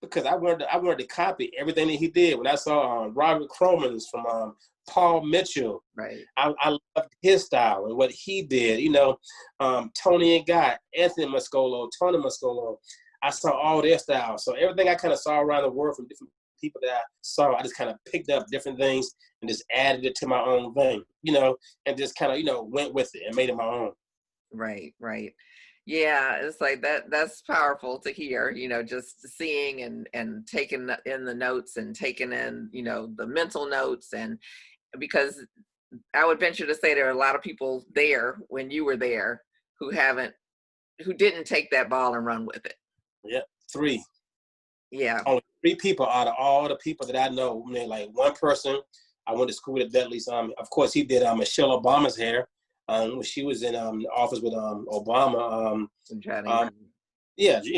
Because I wanted to copy everything that he did. When I saw Robert Cromans from Paul Mitchell, right. I loved his style and what he did. Tony and Guy, Anthony Muscolo, Tony Muscolo. I saw all their styles. So everything I kind of saw around the world from different people that I saw, I just kind of picked up different things and just added it to my own thing, and just kind of, went with it and made it my own. Right. Yeah, it's like that's powerful to hear, just seeing and taking in the notes and taking in, the mental notes. And because I would venture to say there are a lot of people there when you were there who didn't take that ball and run with it. Yeah, 3. Yeah. Only 3 people out of all the people that I know. I mean, like one person, I went to school at Dudley's. Of course, he did Michelle Obama's hair. When she was in the office with Obama. Johnny.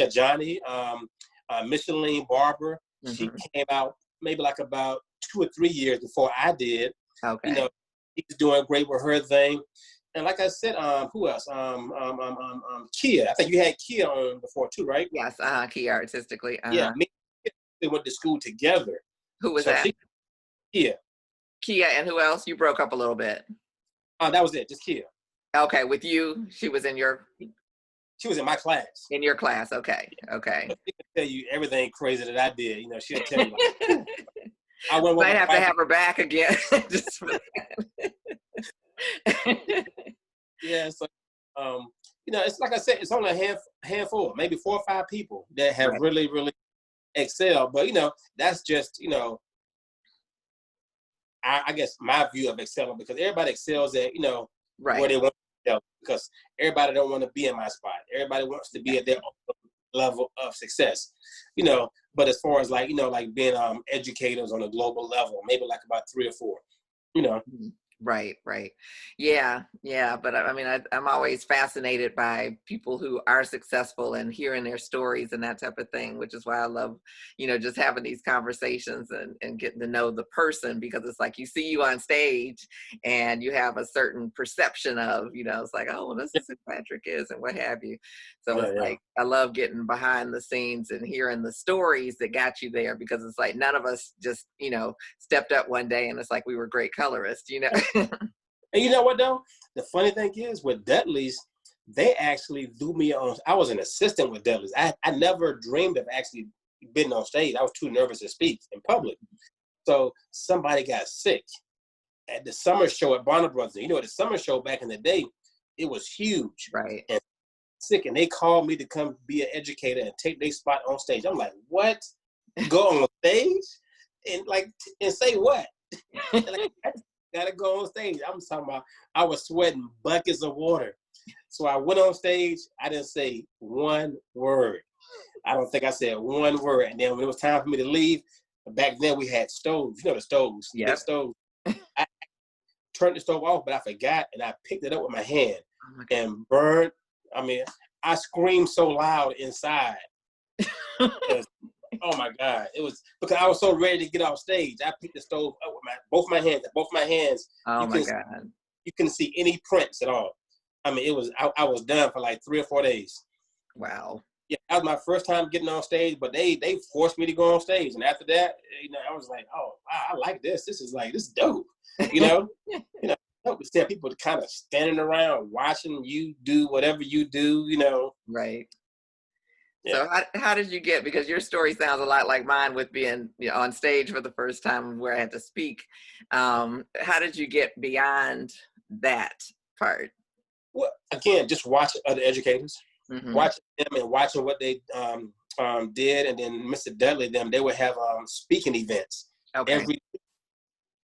Johnny. Micheline Barber. She came out maybe like about 2 or 3 years before I did. Okay. She's doing great with her thing. And like I said, who else? Kia. I think you had Kia on before too, right? Yes, Kia Artistically. Yeah, me and Kia went to school together. Who was that? Kia. Kia, and who else? You broke up a little bit. That was it, just Kia. Okay, with you, she was in my class. In your class, okay. She can tell you everything crazy that I did. She'll tell you. I might have to have her back again. Just for that. Yeah, so it's like I said, it's only a handful, maybe 4 or 5 people that have really, really excelled. But that's just I guess my view of excelling, because everybody excels at where they want to excel, because everybody don't want to be in my spot. Everybody wants to be at their own level of success, But as far as like being educators on a global level, maybe like about 3 or 4, Right, right. Yeah, yeah. But I mean, I'm always fascinated by people who are successful and hearing their stories and that type of thing, which is why I love, just having these conversations and getting to know the person, because it's like you see you on stage and you have a certain perception of, it's like, oh, well, this is who Patrick is and what have you. So Yeah, it's yeah. like, I love getting behind the scenes and hearing the stories that got you there, because it's like none of us just, stepped up one day and it's like we were great colorists. And you know what though? The funny thing is with Dudley's, they actually threw me on. I was an assistant with Dudley's. I never dreamed of actually being on stage. I was too nervous to speak in public. So somebody got sick at the summer show at Bonner Brothers. The summer show back in the day, it was huge. Right. And sick, and they called me to come be an educator and take their spot on stage. I'm like, what? Go on stage and say what? Like, gotta go on stage. I'm talking about, I was sweating buckets of water. So I went on stage. I didn't say one word. I don't think I said one word. And then when it was time for me to leave, back then we had stoves. The stoves, big stoves. I turned the stove off, but I forgot, and I picked it up with my hand and burned. I mean, I screamed so loud inside. Oh my God! It was because I was so ready to get off stage. I picked the stove up with both my hands. Oh my God! You couldn't see any prints at all. I mean, it was. I was done for like 3 or 4 days. Wow. Yeah, that was my first time getting on stage, but they forced me to go on stage, and after that, I was like, oh wow, I like this. This is dope. Dope to see people kind of standing around watching you do whatever you do. Right. Yeah. So how did you get, because your story sounds a lot like mine with being on stage for the first time where I had to speak. How did you get beyond that part? Well, again, just watching other educators, watching them and watching what they did. And then Mr. Dudley, they would have speaking events every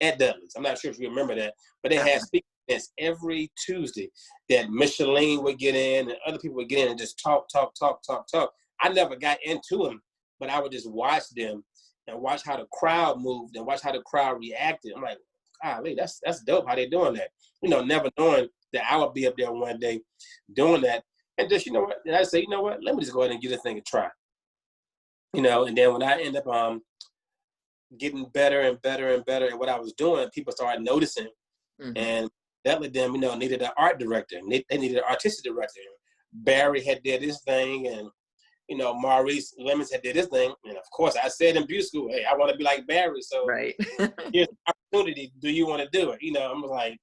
at Dudley's. I'm not sure if you remember that, but they had speaking events every Tuesday that Micheline would get in and other people would get in and just talk. I never got into them, but I would just watch them and watch how the crowd moved and watch how the crowd reacted. I'm like, golly, that's dope how they doing that. Never knowing that I would be up there one day doing that. And just, and I say, let me just go ahead and give this thing a try. And then when I end up getting better and better and better at what I was doing, people started noticing. And that let them, needed an art director. They needed an artistic director. Barry had did his thing, and Maurice Lemons had did his thing. And of course, I said in beauty school, hey, I want to be like Barry. So here's the opportunity. Do you want to do it? I'm like,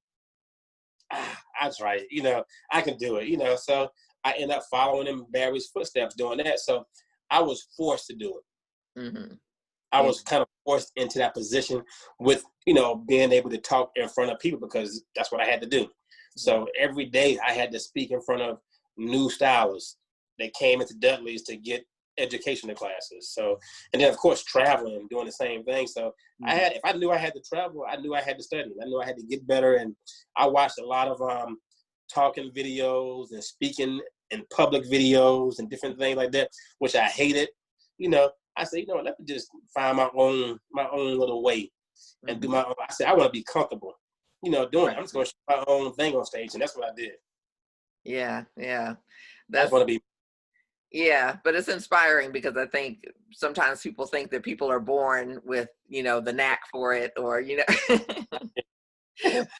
I try it. I can do it. So I end up following in Barry's footsteps doing that. So I was forced to do it. I was kind of forced into that position with, being able to talk in front of people because that's what I had to do. So every day I had to speak in front of new stylists that came into Dudley's to get educational classes. So, and then of course traveling and doing the same thing. So if I knew I had to travel, I knew I had to study. I knew I had to get better. And I watched a lot of talking videos and speaking in public videos and different things like that, which I hated. I said, let me just find my own little way and do my own. I said, I want to be comfortable, doing it. I'm just going to shoot my own thing on stage. And that's what I did. Yeah. That's what to be. Yeah, but it's inspiring because I think sometimes people think that people are born with, the knack for it, or,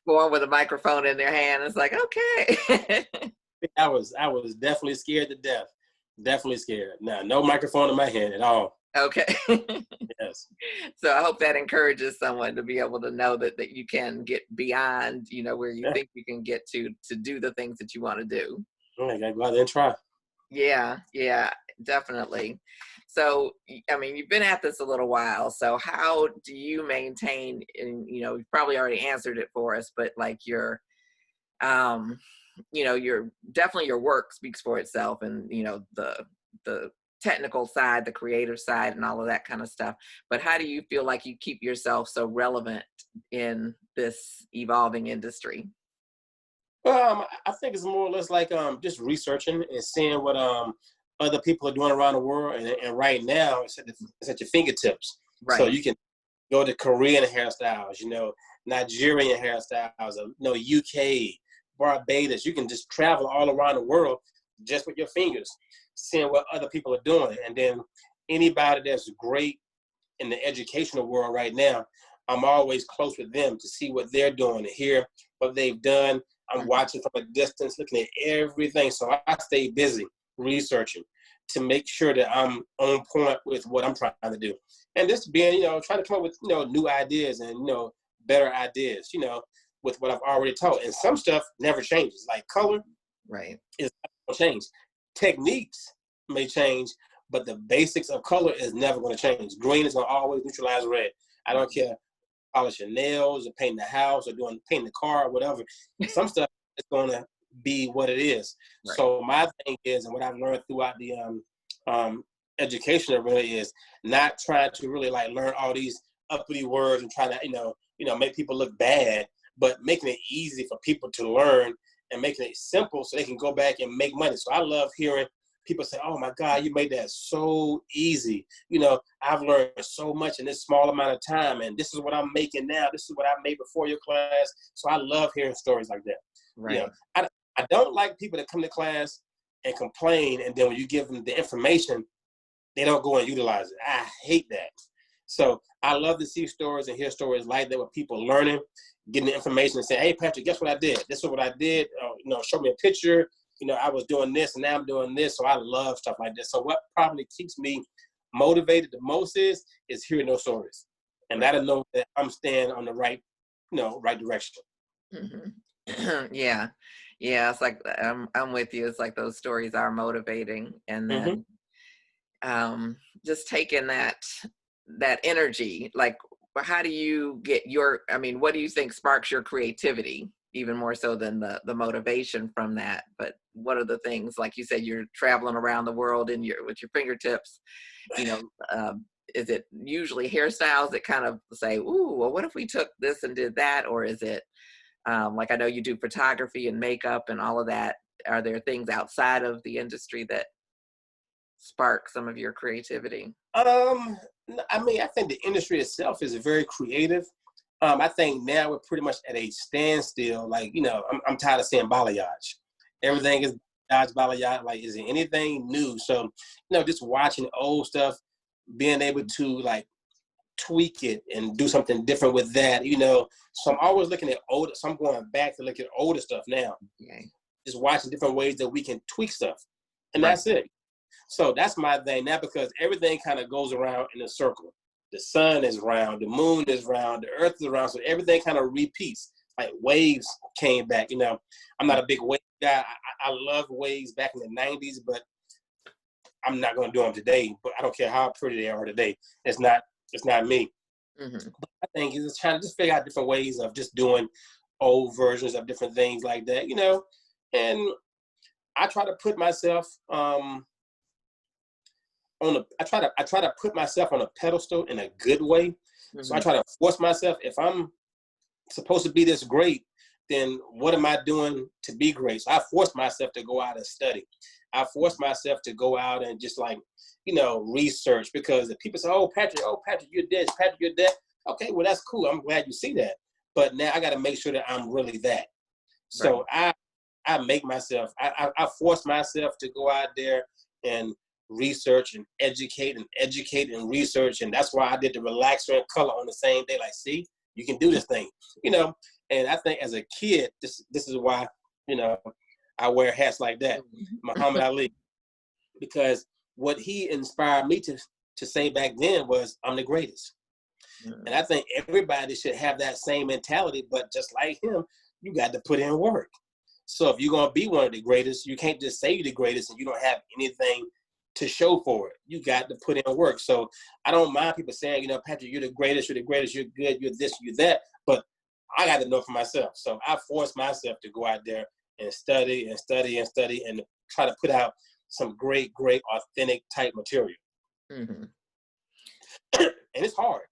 born with a microphone in their hand. It's like, okay. I was definitely scared to death. Definitely scared. No microphone in my hand at all. Okay. Yes. So I hope that encourages someone to be able to know that you can get beyond, where you think you can get to do the things that you want to do. I gotta go out there and try. Yeah, definitely. So, I mean, you've been at this a little while. So how do you maintain, and, you've probably already answered it for us, but like your definitely your work speaks for itself, and, the technical side, the creative side, and all of that kind of stuff. But how do you feel like you keep yourself so relevant in this evolving industry? I think it's more or less like just researching and seeing what other people are doing around the world, and right now it's at your fingertips. Right. So you can go to Korean hairstyles, Nigerian hairstyles, UK, Barbados. You can just travel all around the world just with your fingers, seeing what other people are doing. And then anybody that's great in the educational world right now, I'm always close with them to see what they're doing, to hear what they've done. I'm watching from a distance, looking at everything. So I stay busy researching to make sure that I'm on point with what I'm trying to do. And this being, trying to come up with, new ideas and, better ideas, with what I've already taught. And some stuff never changes, like color Right. is not going to change. Techniques may change, but the basics of color is never going to change. Green is going to always neutralize red. I don't care polishing nails or painting the house or painting the car or whatever. Some stuff is going to be what it is. Right. So my thing is, and what I've learned throughout the education arena is not trying to really like learn all these uppity words and trying to, make people look bad, but making it easy for people to learn and making it simple so they can go back and make money. So I love hearing people say, oh my God, you made that so easy. I've learned so much in this small amount of time, and this is what I'm making now. This is what I made before your class. So I love hearing stories like that. Right. I don't like people that come to class and complain, and then when you give them the information, they don't go and utilize it. I hate that. So I love to see stories and hear stories like that with people learning, getting the information and saying, hey, Patrick, guess what I did? This is what I did. Show me a picture. I was doing this and now I'm doing this. So I love stuff like this. So what probably keeps me motivated the most is hearing those stories. And that'll know that I'm staying on the right direction. Mm-hmm. Yeah. It's like, I'm with you. It's like those stories are motivating. And then just taking that energy, like, how do you get what do you think sparks your creativity even more so than the motivation from that? But what are the things, like you said, you're traveling around the world with your fingertips, is it usually hairstyles that kind of say, ooh, well, what if we took this and did that? Or is it, like, I know you do photography and makeup and all of that. Are there things outside of the industry that spark some of your creativity? I think the industry itself is very creative. I think now we're pretty much at a standstill. Like, I'm tired of saying balayage. Everything is balayage. Like, is there anything new? So, just watching old stuff, being able to like tweak it and do something different with that, So I'm always looking at older. So I'm going back to look at older stuff now. Okay. Just watching different ways that we can tweak stuff, and that's it. So that's my thing now, because everything kind of goes around in a circle. The sun is round, the moon is round, the earth is round, so everything kind of repeats. Like waves came back, I'm not a big wave guy. I love waves back in the 90s, but I'm not going to do them today. But I don't care how pretty they are today. It's not me. Mm-hmm. But I think it's just trying to just figure out different ways of just doing old versions of different things like that, and I try to put myself, I try to put myself on a pedestal in a good way. Mm-hmm. So I try to force myself. If I'm supposed to be this great, then what am I doing to be great? So I force myself to go out and study. I force myself to go out and just like, research, because if people say, oh, Patrick, you're this, Patrick, you're that. Okay, well, that's cool. I'm glad you see that. But now I got to make sure that I'm really that. So I make myself, I force myself to go out there and research and educate and research. And that's why I did the relaxer and color on the same day. Like, see, you can do this thing, and I think as a kid, this is why, I wear hats like that, Muhammad Ali, because what he inspired me to say back then was, I'm the greatest. And I think everybody should have that same mentality, but just like him, you got to put in work. So if you're going to be one of the greatest, you can't just say you're the greatest and you don't have anything to show for it. You got to put in work. So I don't mind people saying, Patrick, you're the greatest, you're good, you're this, you're that. But I got to know for myself. So I force myself to go out there and study and try to put out some great, authentic type material. Mm-hmm. And it's hard.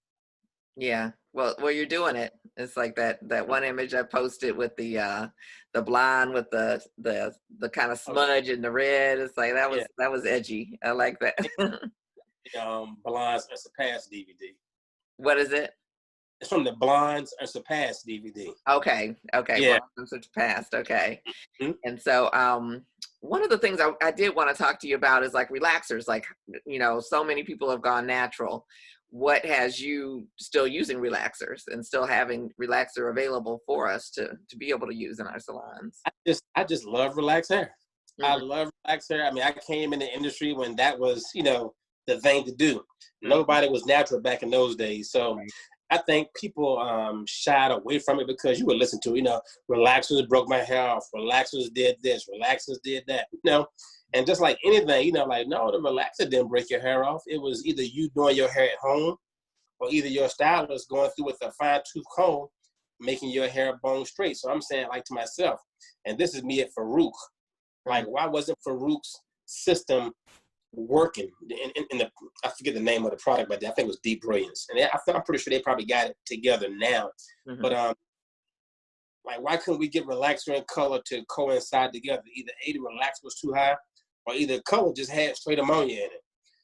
Yeah. Well, you're doing it. It's like that one image I posted with the blonde with the kind of smudge and the red. It's like that was edgy. I like that. Blondes and Surpass DVD. What is it? It's from the Blondes Are Surpassed DVD. Okay. Yeah. Blossoms of the Past. Okay. Mm-hmm. And so, one of the things I did want to talk to you about is like relaxers. Like, so many people have gone natural. What has you still using relaxers and still having relaxer available for us to be able to use in our salons? I just love relaxed hair. Mm-hmm. I love relaxed hair. I mean, I came in the industry when that was, the thing to do. Mm-hmm. Nobody was natural back in those days. So right. I think people shied away from it because you would listen to, relaxers broke my hair off, relaxers did this, relaxers did that, And just like anything, no, the relaxer didn't break your hair off. It was either you doing your hair at home or either your stylist going through with a fine tooth comb, making your hair bone straight. So I'm saying to myself, and this is me at Farouk, why wasn't Farouk's system working in the, I forget the name of the product, but I think it was Deep Brilliance. And I'm pretty sure they probably got it together now. Mm-hmm. But why couldn't we get relaxer and color to coincide together? Either the relaxer was too high or either color just had straight ammonia in it.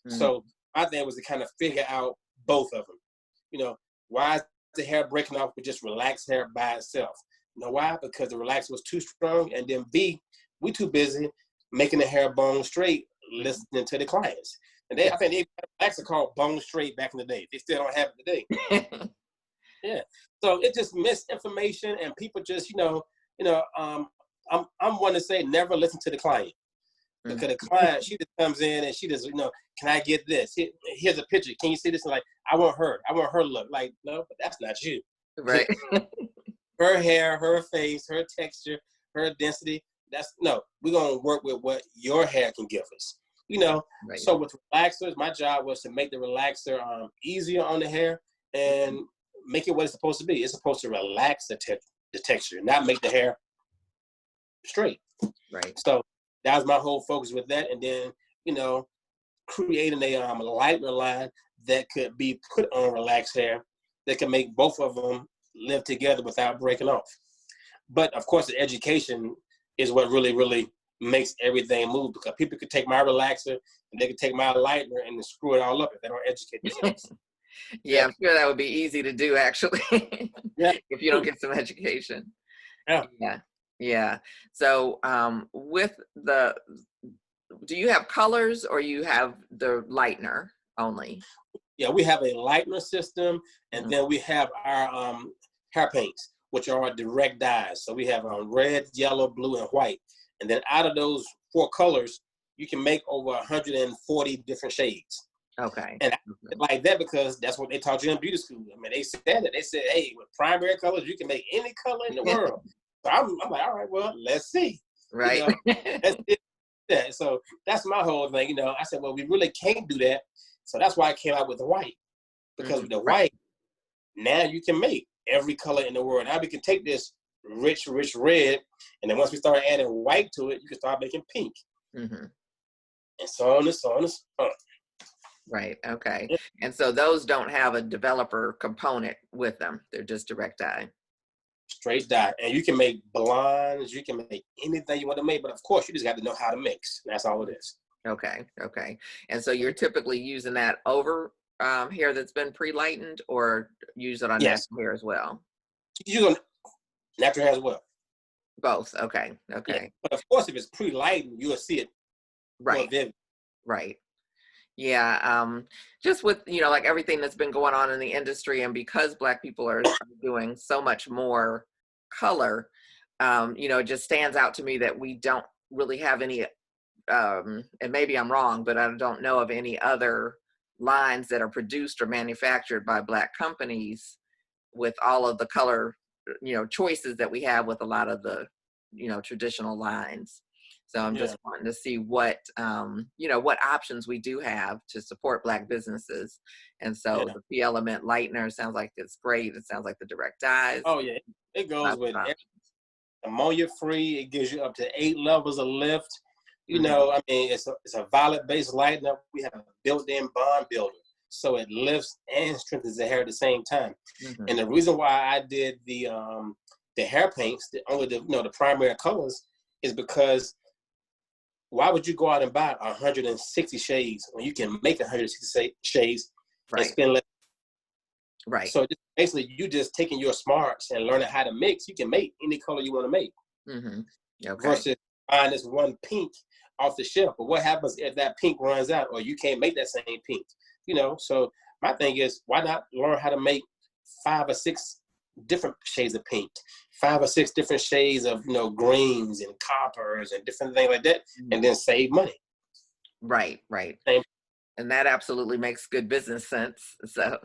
Mm-hmm. So my thing was to kind of figure out both of them. Why is the hair breaking off with just relaxed hair by itself? Why? Because the relaxer was too strong, and then B, we too busy making the hair bone straight, listening to the clients. And I think they had a relaxer called Bone Straight back in the day. They still don't have it today. Yeah. So it just misinformation, and people just, I'm one to say never listen to the client. Because the client, she just comes in and she just, can I get this? Here's a picture. Can you see this? And I want her look. No, but that's not you. Right. Her hair, her face, her texture, her density. We're going to work with what your hair can give us. Right. So with relaxers, my job was to make the relaxer easier on the hair and make it what it's supposed to be. It's supposed to relax the texture, not make the hair straight. Right. So that was my whole focus with that. And then, creating a lighter line that could be put on relaxed hair that can make both of them live together without breaking off. But of course, the education is what really, really makes everything move, because people could take my relaxer and they could take my lightener and screw it all up if they don't educate themselves. Yeah, I'm sure that would be easy to do, actually. Yeah. If you don't get some education. Yeah. Yeah. So do you have colors or you have the lightener only? Yeah, we have a lightener system, and then we have our hair paints, which are our direct dyes. So we have red, yellow, blue, and white. And then out of those 4 colors, you can make over 140 different shades. Okay. And I like that because that's what they taught you in beauty school. I mean, they said that. They said, hey, with primary colors, you can make any color in the world. So I'm like, all right, well, let's see. Right. That's it. Yeah, so that's my whole thing. I said, well, we really can't do that. So that's why I came out with the white. Because with the white, now you can make every color in the world. Now we can take this rich red, and then once we start adding white to it, you can start making pink. Mm-hmm. And so on and so on and so on. Right. Okay. Yeah. And so those don't have a developer component with them. They're just direct dye. Straight dye. And you can make blondes, you can make anything you want to make, but of course you just got to know how to mix. That's all it is. Okay. And so you're typically using that over hair that's been pre-lightened, or use it on natural hair as well? Use on natural hair as well. Both. Okay. Yeah. But of course, if it's pre-lightened, you'll see it. Right. Right. Yeah. Just with, like everything that's been going on in the industry, and because Black people are doing so much more color, it just stands out to me that we don't really have any, and maybe I'm wrong, but I don't know of any other lines that are produced or manufactured by Black companies with all of the color, choices that we have with a lot of the, traditional lines. So I'm just wanting to see what options we do have to support Black businesses. And so the P Element lightener sounds like it's great. It sounds like the direct dyes. Oh yeah, it goes with ammonia free. It gives you up to 8 levels of lift. It's a violet-based lightener. We have a built-in bond builder, so it lifts and strengthens the hair at the same time. Mm-hmm. And the reason why I did the hair paints, the primary colors, is because why would you go out and buy 160 shades when you can make 160 shades and spend less? Right. So basically, you just taking your smarts and learning how to mix. You can make any color you want to make. Mm-hmm. Okay. Versus buying this one pink off the shelf. But what happens if that pink runs out or you can't make that same pink? You know, so my thing is, why not learn how to make 5 or 6 different shades of pink, 5 or 6 different shades of, you know, greens and coppers and different things like that, and then save money. Right, right. Same. And that absolutely makes good business sense. So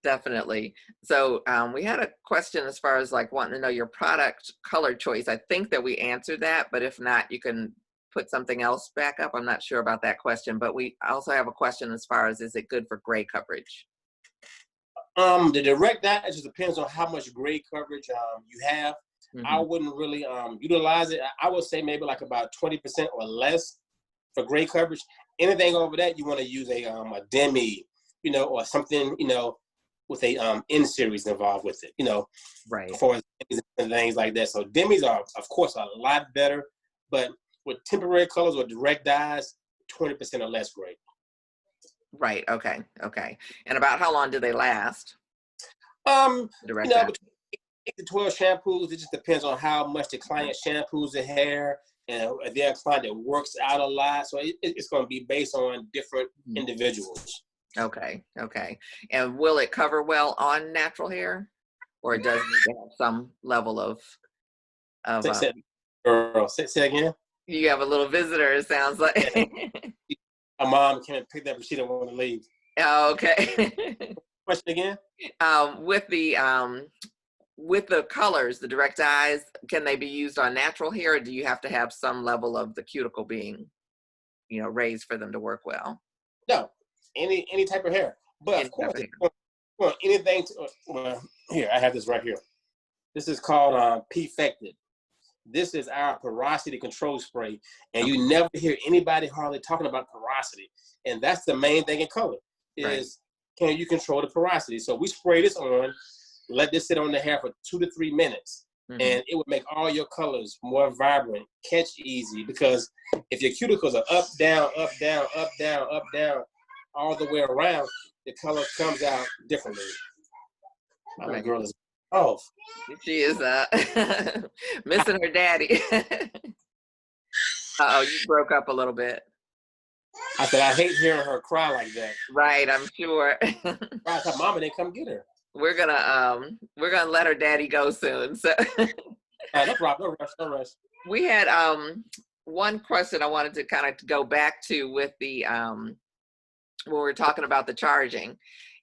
definitely. So we had a question as far as like wanting to know your product color choice. I think that we answered that, but if not, you can put something else back up. I'm not sure about that question, but we also have a question as far as, is it good for gray coverage? The direct dye just depends on how much gray coverage you have. I wouldn't really utilize it. I would say maybe like about 20% or less for gray coverage. Anything over that, you want to use a demi, you know, or something, you know, with a N series involved with it, you know, right, for things like that. So demis are, of course, a lot better, but with temporary colors or direct dyes, 20% or less gray. Right. Okay. Okay. And about how long do they last? You know, between 8 to 12 shampoos. It just depends on how much the client shampoos the hair, and if they're a client that works out a lot. So it's going to be based on different individuals. Okay. Okay. And will it cover well on natural hair, or it does need to have some level of say again. You have a little visitor, it sounds like. My mom came and picked up, but she didn't want to leave. Oh, okay. Question again? With the colors, the direct dyes, can they be used on natural hair, or do you have to have some level of the cuticle being, you know, raised for them to work well? No, any type of hair. But of course, anything. Well, here I have this right here. This is called P-Fected. This is our porosity control spray, and you never hear anybody hardly talking about porosity. And that's the main thing in color is, can you control the porosity? So we spray this on, let this sit on the hair for 2 to 3 minutes, and it would make all your colors more vibrant, catch easy. Because if your cuticles are up, down, up, down, up, down, up, down, all the way around, the color comes out differently. My little girl is off. She is missing her daddy. Uh-oh, you broke up a little bit. I said, I hate hearing her cry like that. Right, I'm sure. I thought Mama didn't come get her. We're gonna let her daddy go soon. So no problem, no rush. We had one question I wanted to kind of go back to with the when we were talking about the charging.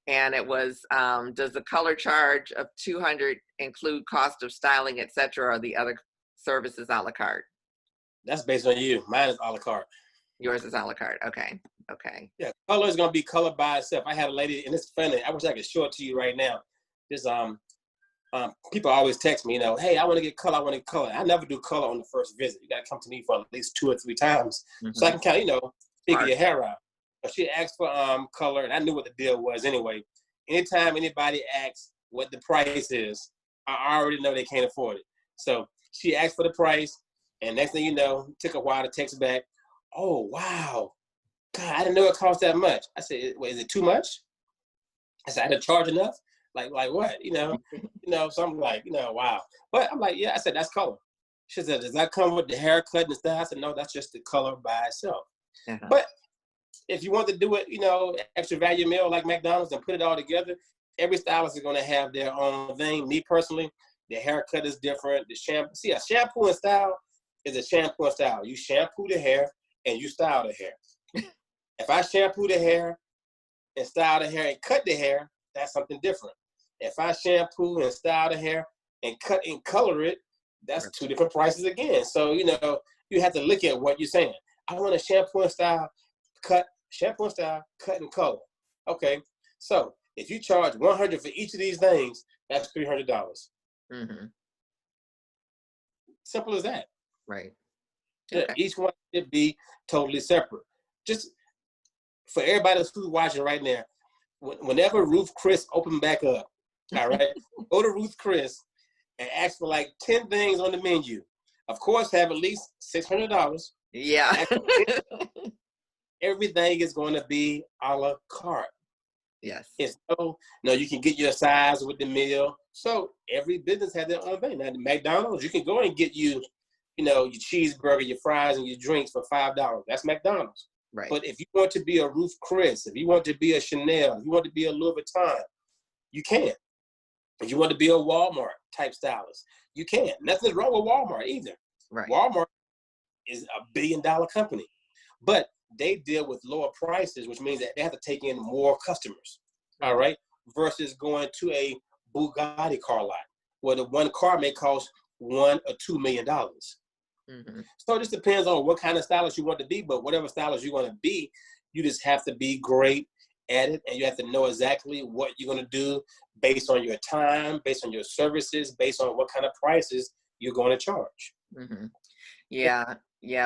And it was, does the color charge of $200 include cost of styling, etc., or the other services a la carte? That's based on you. Mine is a la carte. Yours is a la carte. Okay. Okay. Yeah, color is gonna be color by itself. I had a lady, and it's funny. I wish I could show it to you right now. This people always text me, you know, hey, I want to get color. I want to get color. I never do color on the first visit. You got to come to me for at least 2 or 3 times, so I can kind of, you know, figure your hair out. She asked for color, and I knew what the deal was anyway. Anytime anybody asks what the price is, I already know they can't afford it. So she asked for the price, and next thing you know, it took a while to text back. Oh, wow. God, I didn't know it cost that much. I said, wait, is it too much? I said, I didn't charge enough? Like what? You know, so I'm like, you know, wow. But I'm like, yeah, I said, that's color. She said, does that come with the haircut and stuff? I said, no, that's just the color by itself. But if you want to do it, you know, extra value meal like McDonald's and put it all together, every stylist is going to have their own thing. Me personally, the haircut is different. The shampoo, see, a shampoo and style is a shampoo and style. You shampoo the hair and you style the hair. If I shampoo the hair and style the hair and cut the hair, that's something different. If I shampoo and style the hair and cut and color it, that's 2 different prices again. So, you know, you have to look at what you're saying. I want a shampoo and style, cut, shampoo and style, cut and color. Okay, so if you charge $100 for each of these things, that's $300. Simple as that. Right. Yeah, each one should be totally separate. Just for everybody who's watching right now, whenever Ruth Chris open back up, all right, go to Ruth Chris and ask for like 10 things on the menu. Of course, have at least $600. Yeah. Everything is going to be a la carte. Yes. It's no, you can get your size with the meal. So every business has their own thing. Now, the McDonald's, you can go and get you, your cheeseburger, your fries, and your drinks for $5. That's McDonald's. Right. But if you want to be a Ruth Chris, if you want to be a Chanel, if you want to be a Louis Vuitton, you can. If you want to be a Walmart type stylist, you can. Nothing's wrong with Walmart either. Right. Walmart is a $1 billion company, but they deal with lower prices, which means that they have to take in more customers, all right, versus going to a Bugatti car lot, where the one car may cost $1 or $2 million. Mm-hmm. So it just depends on what kind of stylist you want to be, but whatever stylist you want to be, you just have to be great at it, and you have to know exactly what you're going to do based on your time, based on your services, based on what kind of prices you're going to charge. Mm-hmm. Yeah.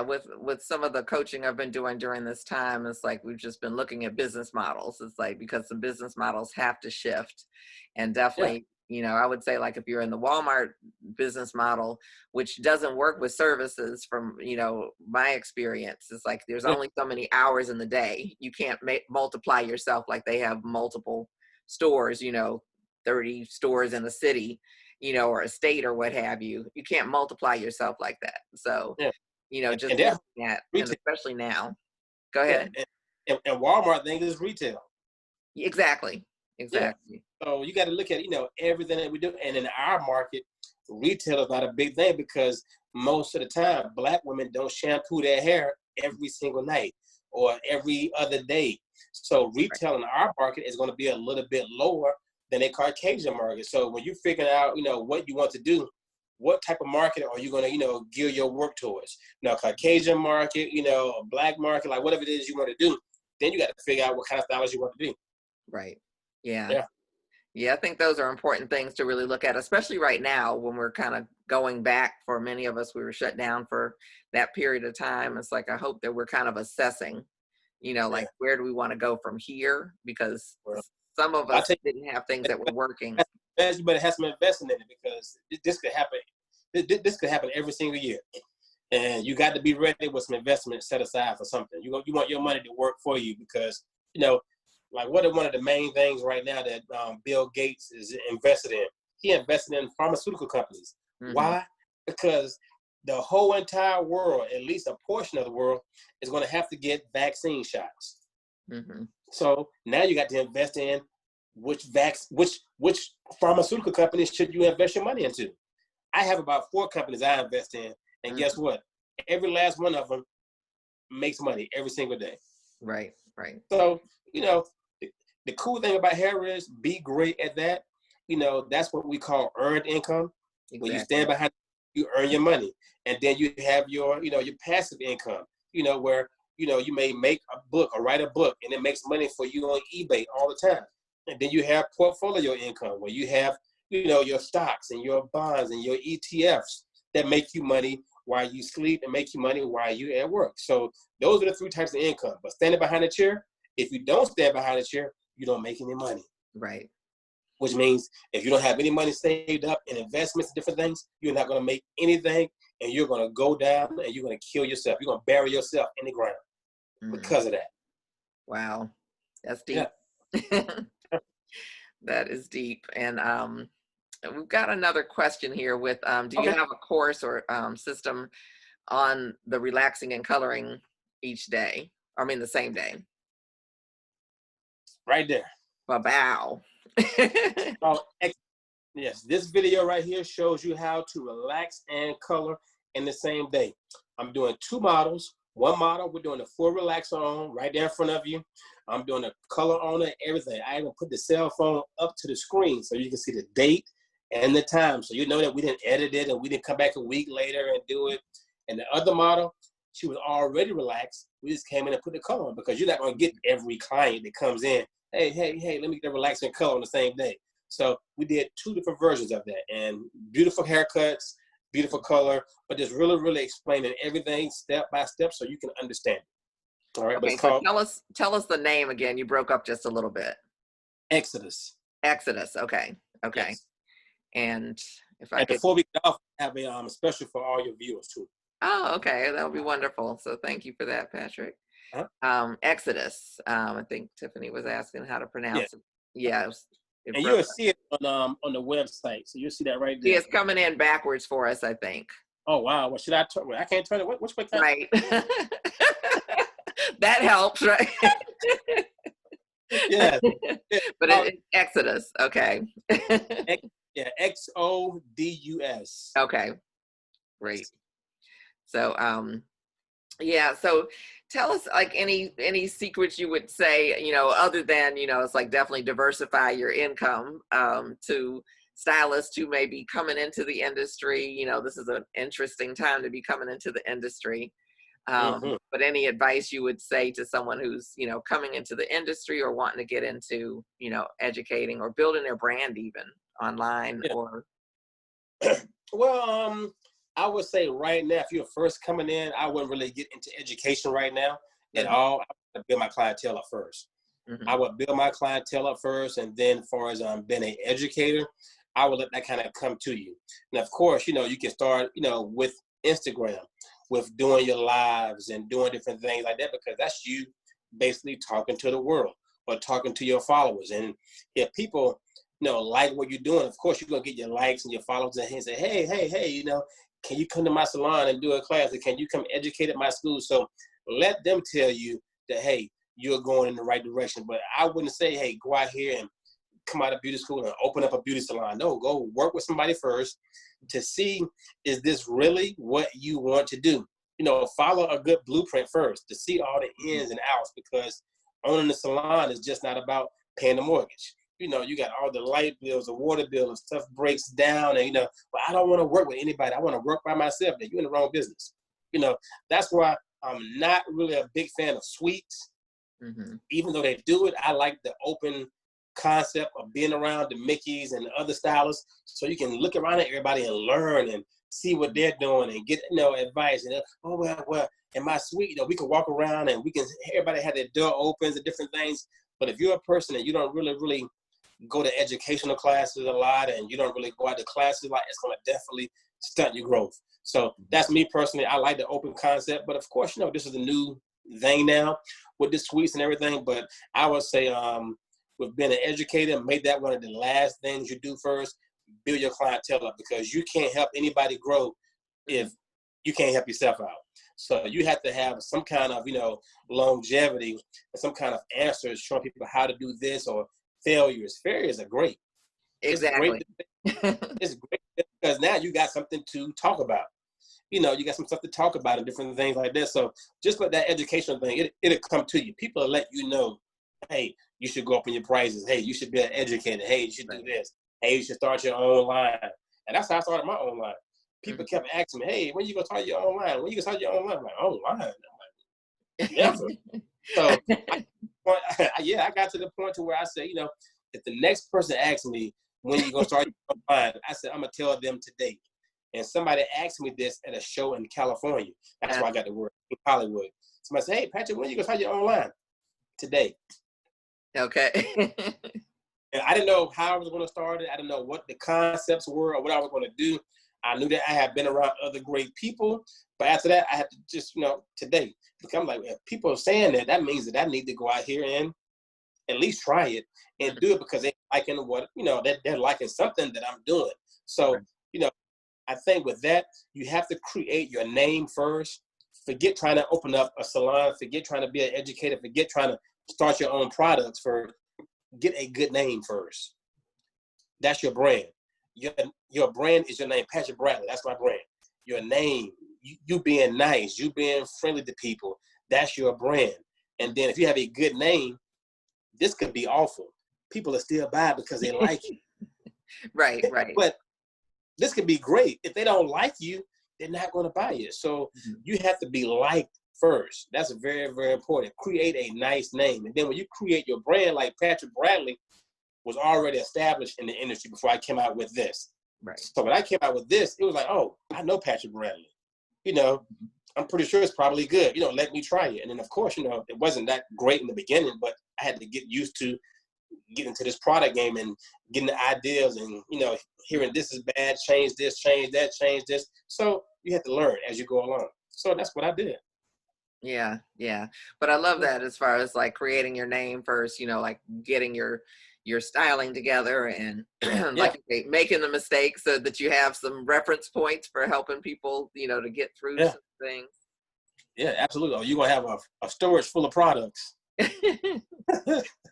With some of the coaching I've been doing during this time, it's like we've just been looking at business models. It's like, because the business models have to shift, and definitely, I would say, like, if you're in the Walmart business model, which doesn't work with services, from my experience, it's like there's only so many hours in the day. You can't multiply yourself like they have multiple stores, 30 stores in a city, or a state or what have you. You can't multiply yourself like that. So, just looking at, and especially now. Go ahead. And Walmart thing is retail. Exactly. Yeah. So you got to look at, everything that we do. And in our market, retail is not a big thing, because most of the time, Black women don't shampoo their hair every single night or every other day. So retail in our market is going to be a little bit lower than a Caucasian market. So when you're figuring out, what you want to do, what type of market are you going to, gear your work towards? Caucasian market, a Black market, like whatever it is you want to do, then you got to figure out what kind of stylist you want to be. Right. Yeah. I think those are important things to really look at, especially right now when we're kind of going back. For many of us, we were shut down for that period of time. It's like, I hope that we're kind of assessing, like, where do we want to go from here? Because some of us didn't have things that were working. You better have some investment in it, because this could happen. This could happen every single year, and you got to be ready with some investment set aside for something. You want your money to work for you, because like, what are one of the main things right now that Bill Gates is invested in? He invested in pharmaceutical companies. Mm-hmm. Why? Because the whole entire world, at least a portion of the world, is going to have to get vaccine shots. Mm-hmm. So now you got to invest in which pharmaceutical companies should you invest your money into. I have about 4 companies I invest in, and guess what? Every last one of them makes money every single day. Right. So, the cool thing about hair is, be great at that. That's what we call earned income. Exactly. When you stand behind, you earn your money. And then you have your, your passive income, where, you may make a book or write a book, and it makes money for you on eBay all the time. And then you have portfolio income, where you have, your stocks and your bonds and your ETFs that make you money while you sleep and make you money while you're at work. So those are the 3 types of income. But standing behind a chair, if you don't stand behind a chair, you don't make any money. Right. Which means if you don't have any money saved up in investments and different things, you're not going to make anything, and you're going to go down and you're going to kill yourself. You're going to bury yourself in the ground because of that. Wow. That's deep. Yeah. That is deep. And we've got another question here with, do you have a course or system on the relaxing and coloring each day? The same day? Right there. Wow. Yes, this video right here shows you how to relax and color in the same day. I'm doing 2 models. One model, we're doing the full relaxer on right there in front of you. I'm doing the color on it, everything. I even put the cell phone up to the screen so you can see the date and the time. So you know that we didn't edit it and we didn't come back a week later and do it. And the other model, she was already relaxed. We just came in and put the color on, because you're not going to get every client that comes in, hey, let me get a relaxing color on the same day. So we did 2 different versions of that, and beautiful haircuts, beautiful color, but just really, really explaining everything step by step so you can understand it. All right. Okay, so tell us the name again. You broke up just a little bit. Exodus. Okay. Yes. And if I could, before we get off, I have a special for all your viewers too. Oh, okay. That would be wonderful. So thank you for that, Patrick. Exodus. I think Tiffany was asking how to Yeah, pronounce it. Yeah, it and broke you'll up. see it on the website. So you'll see that right See, there. it's coming in backwards for us, I think. Oh wow, what should I turn? I can't turn it. Which way can Right. That helps, right? Yeah. Yeah. But Oh, it's Exodus. Okay. yeah, Xodus. Okay. Great. So, yeah. So tell us like any secrets you would say, other than, it's like definitely diversify your income, to stylists who may be coming into the industry. This is an interesting time to be coming into the industry. Mm-hmm. But any advice you would say to someone who's, coming into the industry or wanting to get into, educating or building their brand even online Yeah. or. Well, I would say right now, if you're first coming in, I wouldn't really get into education right now at Mhm, all. I would build my clientele up first. I mhm, would build my clientele up first, and then, as far as being an educator, I would let that kind of come to you. And of course, you can start, with Instagram, with doing your lives and doing different things like that, because that's you basically talking to the world or talking to your followers. And if people, like what you're doing, of course, you're gonna get your likes and your followers and say, hey, can you come to my salon and do a class? Or can you come educate at my school? So let them tell you that, hey, you're going in the right direction. But I wouldn't say, hey, go out here and come out of beauty school and open up a beauty salon. No, go work with somebody first to see, is this really what you want to do? Follow a good blueprint first to see all the mhm. ins and outs, because owning the salon is just not about paying the mortgage. You got all the light bills, the water bill, and stuff breaks down. And, but I don't want to work with anybody. I want to work by myself. Then you're in the wrong business. That's why I'm not really a big fan of suites. Mhm. Even though they do it, I like the open concept of being around the Mikis and the other stylists, so you can look around at everybody and learn and see what they're doing and get advice. And oh well, in my suite, we can walk around and we can everybody have their door opens and different things. But if you're a person and you don't really go to educational classes a lot and you don't really go out to classes a lot, it's going to definitely stunt your growth. So that's me personally. I like the open concept, but of course, this is a new thing now with the suites and everything. But I would say, with being an educator, make that one of the last things you do first. Build your clientele up, because you can't help anybody grow if you can't help yourself out. So you have to have some kind of, longevity and some kind of answers showing people how to do this, or failures. Failures are great. It's great. Exactly. It's great because now you got something to talk about. You got some stuff to talk about and different things like that. So just with that educational thing, it'll come to you. People will let you know, hey, you should go up in your prices. Hey, you should be an educator. Hey, you should do this. Hey, you should start your own line. And that's how I started my own line. People Mhm. kept asking me, hey, when you gonna start your own line? When you gonna start your own line? I'm like, own line? I'm like, never. So yeah, I got to the point to where I said, if the next person asks me when you gonna start your own line, I said, I'm gonna tell them today. And somebody asked me this at a show in California. That's why I got the word in Hollywood. Somebody said, hey, Patrick, when you gonna start your own line? Today. Okay. And I didn't know how I was going to start it. I didn't know what the concepts were or what I was going to do. I knew that I had been around other great people. But after that, I had to just, today. Because I'm like, if people are saying that, that means that I need to go out here and at least try it and do it, because they're liking what, they're liking something that I'm doing. So, I think with that, you have to create your name first. Forget trying to open up a salon. Forget trying to be an educator. Forget trying to start your own products first. Get a good name first. That's your brand. Your brand is your name. Patrick Bradley, that's my brand. Your name, you being nice, you being friendly to people, that's your brand. And then if you have a good name, this could be awful. People are still buy because they like you. Right, right. But this could be great. If they don't like you, they're not going to buy it. So Mhm. you have to be liked first. That's very, very important. Create a nice name. And then when you create your brand, like Patrick Bradley was already established in the industry before I came out with this. Right. So when I came out with this, it was like, oh, I know Patrick Bradley. I'm pretty sure it's probably good. Let me try it. And then, of course, it wasn't that great in the beginning, but I had to get used to getting into this product game and getting the ideas and, hearing this is bad, change this, change that, change this. So you have to learn as you go along. So that's what I did. Yeah, yeah. But I love that as far as like creating your name first, like getting your styling together and Yeah, like you say, making the mistakes so that you have some reference points for helping people, to get through yeah, some things. yeah, absolutely. Or you're gonna have a storage full of products.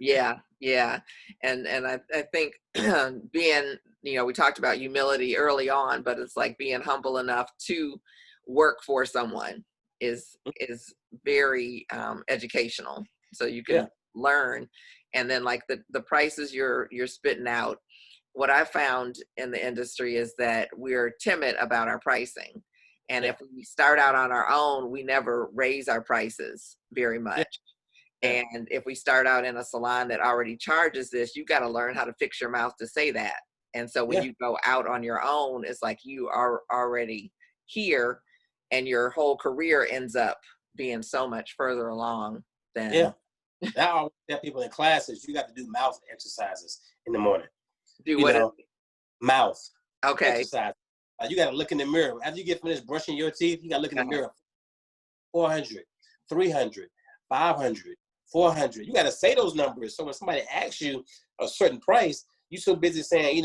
Yeah, yeah. And I think being, we talked about humility early on, but it's like being humble enough to work for someone is very educational. So you Yeah, can learn. And then like the prices you're spitting out, what I found in the industry is that we're timid about our pricing. And yeah, if we start out on our own, we never raise our prices very yeah, much. yeah, And if we start out in a salon that already charges this, you got to learn how to fix your mouth to say that. And so when yeah, you go out on your own, it's like you are already here and your whole career ends up being so much further along yeah. than Now I always tell people in classes, you got to do mouth exercises in the morning. do You what is know, mouth okay. exercise. You got to look in the mirror. After you get finished brushing your teeth, you got to look in the Uh-huh. mirror. 400, 300, 500, 400. You got to say those numbers. So when somebody asks you a certain price, you're so busy saying,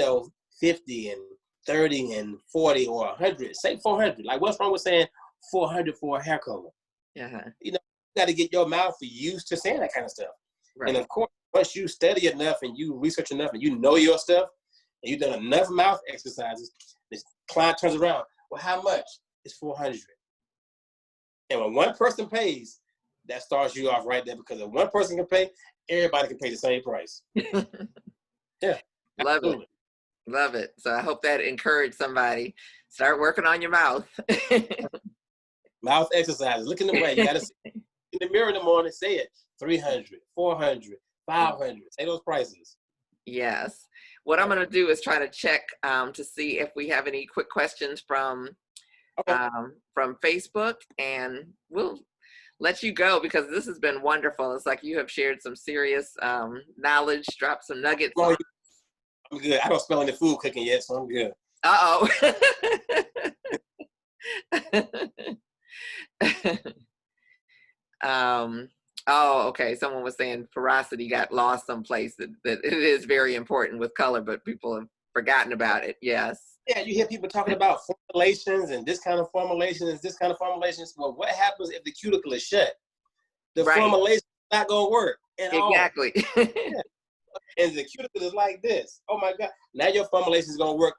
50 and 30 and 40 or 100. Say 400. Like, what's wrong with saying 400 for a hair color? Uh-huh. You got to get your mouth used to saying that kind of stuff. And Right. of course, once you study enough and you research enough and you know your stuff and you've done enough mouth exercises, the client turns around. Well, how much? It's 400. And when one person pays, that starts you off right there, because if one person can pay, everybody can pay the same price. Yeah, Love it. absolutely. Love it. So I hope that encouraged somebody. Start working on your mouth. Mouth exercises. Look in the way. You got to see in the mirror in the morning. Say it. 300, 400, 500. Say those prices. Yes. What I'm Yeah. going to do is try to check to see if we have any quick questions Okay. from Facebook, and we'll let you go because this has been wonderful. It's like you have shared some serious knowledge, dropped some nuggets Well, on. I'm good. I don't smell any food cooking yet, so I'm good. Uh-oh. um, oh, okay. Someone was saying porosity got lost someplace, that it is very important with color, but people have forgotten about it. Yes. Yeah, you hear people talking about formulations and this kind of formulations, this kind of formulations. Well, what happens if the cuticle is shut? The Right. formulation is not going to work at all. Exactly. Yeah. And the cuticle is like this. Oh my God. Now your formulation is going to work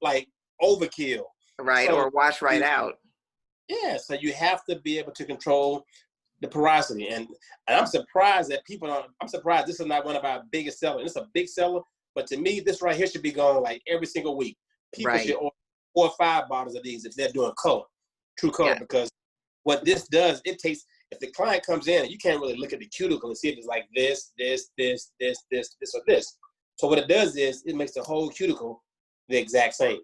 like overkill. Right. So Or wash right out. yeah, so you have to be able to control the porosity. And I'm surprised that I'm surprised this is not one of our biggest sellers. It's a big seller, but to me, this right here should be going like every single week. People should Right. order 4 or 5 bottles of these if they're doing color, true color, Yeah. because what this does, it takes, if the client comes in, you can't really look at the cuticle and see if it's like this, or this. So what it does is it makes the whole cuticle the exact same.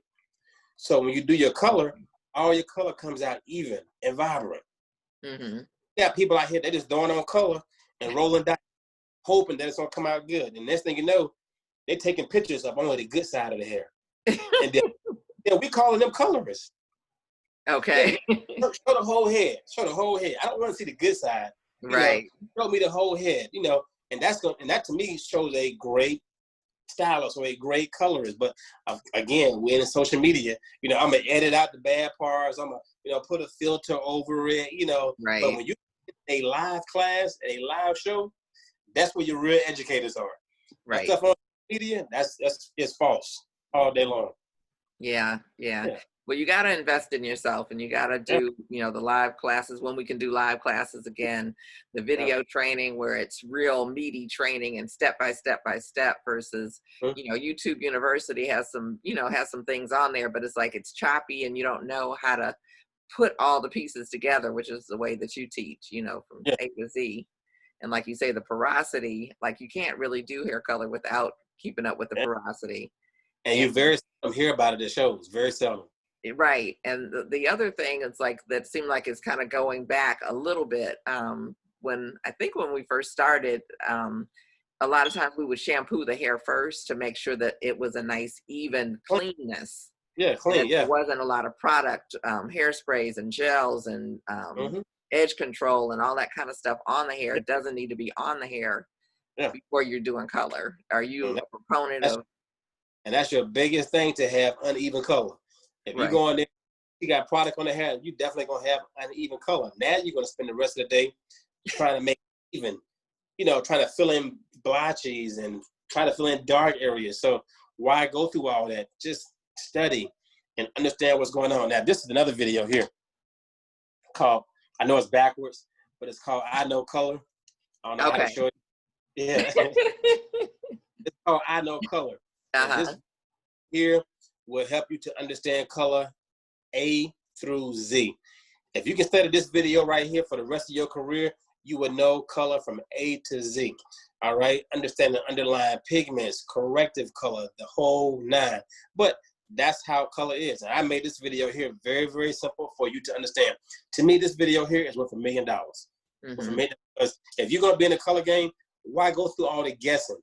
So when you do your color, all your color comes out even and vibrant. Mm-hmm. Yeah, people out here, they just throwing on color and rolling dice, hoping that it's gonna come out good. And next thing you know, they're taking pictures of only the good side of the hair. And then we calling them colorists. Yeah, Okay. show the whole head. Show the whole head. I don't want to see the good side. Right. Show me the whole head. And that to me shows a great stylist or a great colorist. But again, we're in social media. I'm gonna edit out the bad parts. I'm gonna put a filter over it. But Right. when you a live class, a live show, that's where your real educators are. That Right. stuff on media, that's it's false all day long. Yeah. Yeah. Yeah, Well, you got to invest in yourself, and you got to yeah, do, the live classes when we can do live classes again, the yeah. video training where it's real meaty training and step by step by step versus, Mhm. YouTube University has some things on there, but it's like it's choppy and you don't know how to put all the pieces together, which is the way that you teach, from Yeah, A to Z. And like you say, the porosity, like you can't really do hair color without keeping up with the yeah. porosity. And And you very seldom hear about it at shows. Very seldom. right. And the other thing is like that seemed like it's kind of going back a little bit. When we first started, a lot of times we would shampoo the hair first to make sure that it was a nice, even cleanness. Yeah, And that clean. there Yeah. wasn't a lot of product, hairsprays and gels and Hmm. edge control and all that kind of stuff on the hair. It doesn't need to be on the hair before you're doing color. Are you a proponent of? And that's your biggest thing, to have uneven color. If you go in there, you got product on the hair, you definitely gonna have uneven color. Now you're gonna spend the rest of the day trying to make it even, you know, trying to fill in blotches and try to fill in dark areas. So why go through all that? Just study and understand what's going on. Now, this is another video here called, I know it's backwards, but it's called I Know Color. I don't know how to show it. Yeah. It's called I Know Color. This here will help you to understand color A through Z. If you can study this video right here for the rest of your career, you will know color from A to Z. All right, understand the underlying pigments, corrective color, the whole nine. But that's how color is. And I made this video here very, very simple for you to understand. To me, this video here is worth $1 million. Because if you're gonna be in the color game, why go through all the guessing?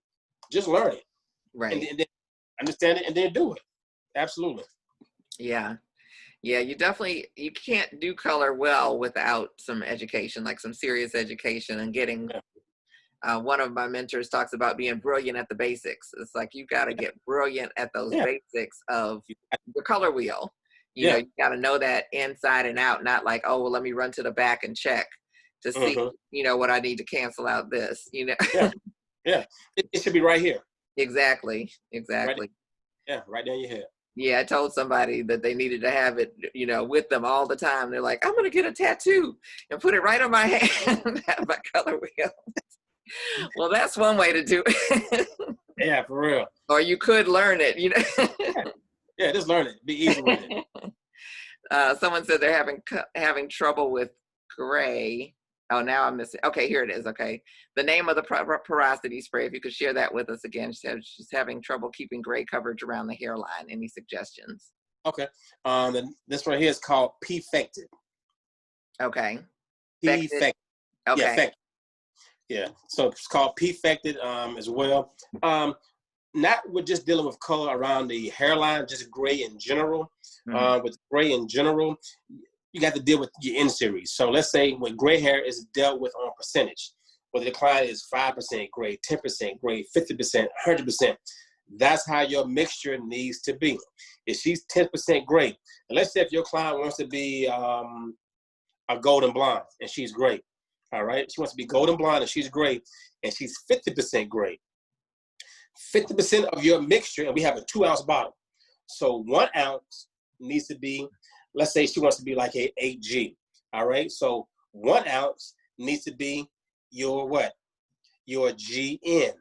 Just learn it. Right. And then understand it and then do it. Absolutely. Yeah. Yeah, you can't do color well without some education, like some serious education, and getting, one of my mentors talks about being brilliant at the basics. It's like, you got to get brilliant at those basics of the color wheel. You know, you got to know that inside and out, not like, oh, well, let me run to the back and check to see, you know, what I need to cancel out this, you know. It should be right here. Exactly. Right down your head. Yeah, I told somebody that they needed to have it, you know, with them all the time. They're like, I'm going to get a tattoo and put it right on my hand, have my color wheel. Well, that's one way to do it. Yeah, for real. Or you could learn it, you know. Yeah, just learn it. Be easy with it. Someone said they're having trouble with gray. Oh, now I'm missing. Okay, here it is. Okay. The name of the porosity spray, if you could share that with us again. She's having trouble keeping gray coverage around the hairline. Any suggestions? Okay. This right here is called P-Fected. Okay. P-Fected. Okay. Yeah, yeah. So it's called P-Fected as well. Not with just dealing with color around the hairline, just gray in general. With gray in general, you got to deal with your N series. So let's say when gray hair is dealt with on percentage, whether the client is 5% gray, 10% gray, 50%, 100%, that's how your mixture needs to be. If she's 10% gray, and let's say if your client wants to be a golden blonde and she's gray, all right? She wants to be golden blonde and she's gray, and she's 50% gray. 50% of your mixture, and we have a 2-ounce bottle. So 1 ounce needs to be, let's say she wants to be like a 8G, all right? So 1 ounce needs to be your what? Your GN,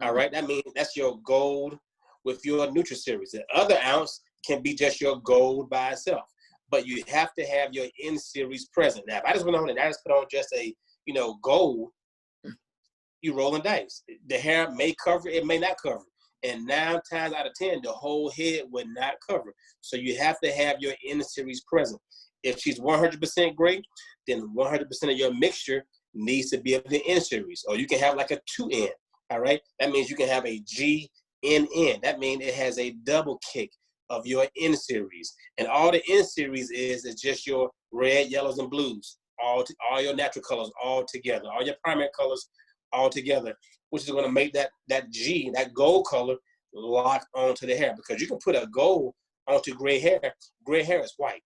all right? That means that's your gold with your neutral series. The other ounce can be just your gold by itself, but you have to have your N series present. Now, if I just went on and I just put on just a, you know, gold, you rolling dice. The hair may cover, it may not cover. And 9 times out of 10, the whole head would not cover. So you have to have your N series present. If she's 100% gray, then 100% of your mixture needs to be of the N series. Or you can have like a 2N, all right? That means you can have a GNN. That means it has a double kick of your N series. And all the N series is just your red, yellows, and blues. All your natural colors all together. All your primary colors all together, which is going to make that G, that gold color, lock onto the hair. Because you can put a gold onto gray hair. Gray hair is white.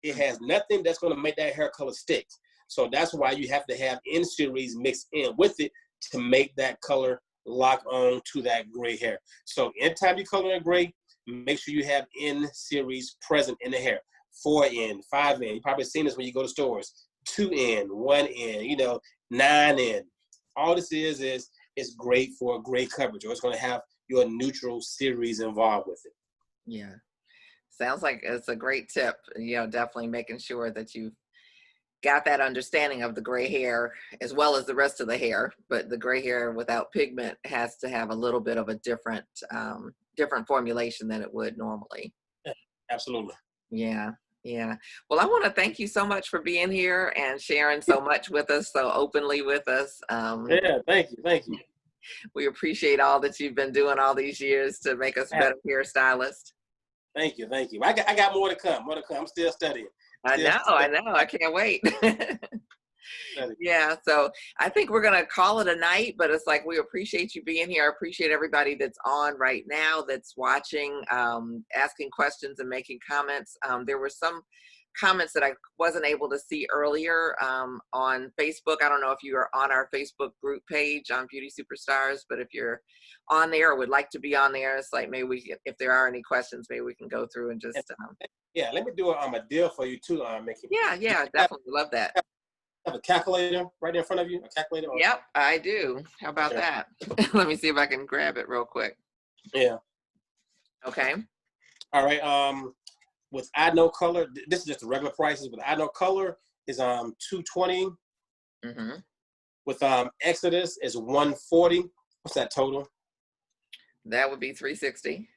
It has nothing that's going to make that hair color stick. So that's why you have to have N series mixed in with it to make that color lock on to that gray hair. So anytime you color in gray, make sure you have N series present in the hair. 4N, 5N. You probably seen this when you go to stores. 2N, 1N, you know, 9N. All this is it's great for gray coverage, or it's going to have your neutral series involved with it. Yeah. Sounds like it's a great tip. You know, definitely making sure that you've got that understanding of the gray hair as well as the rest of the hair. But the gray hair without pigment has to have a little bit of a different formulation than it would normally. Yeah, absolutely. Yeah. Yeah. Well, I want to thank you so much for being here and sharing so much with us, so openly with us. Yeah, thank you. Thank you. We appreciate all that you've been doing all these years to make us better hairstylists. Thank you. Thank you. I got more to come. I'm still studying. I know. I can't wait. Yeah, so I think we're gonna call it a night, but it's like we appreciate you being here. I appreciate everybody that's on right now, that's watching, asking questions and making comments. There were some comments that I wasn't able to see earlier on Facebook. I don't know if you are on our Facebook group page on Beauty Superstars, but if you're on there or would like to be on there, it's like maybe we can, if there are any questions, maybe we can go through and just. Yeah, let me do a deal for you too, Miki. Yeah, definitely love that. Have a calculator right in front of you? A calculator? Yep, I do. How about that? Let me see if I can grab it real quick. Yeah. Okay. All right. With I Know Color, this is just the regular prices. With I Know Color is $220. Mm-hmm. With Exodus is $140. What's that total? That would be $360.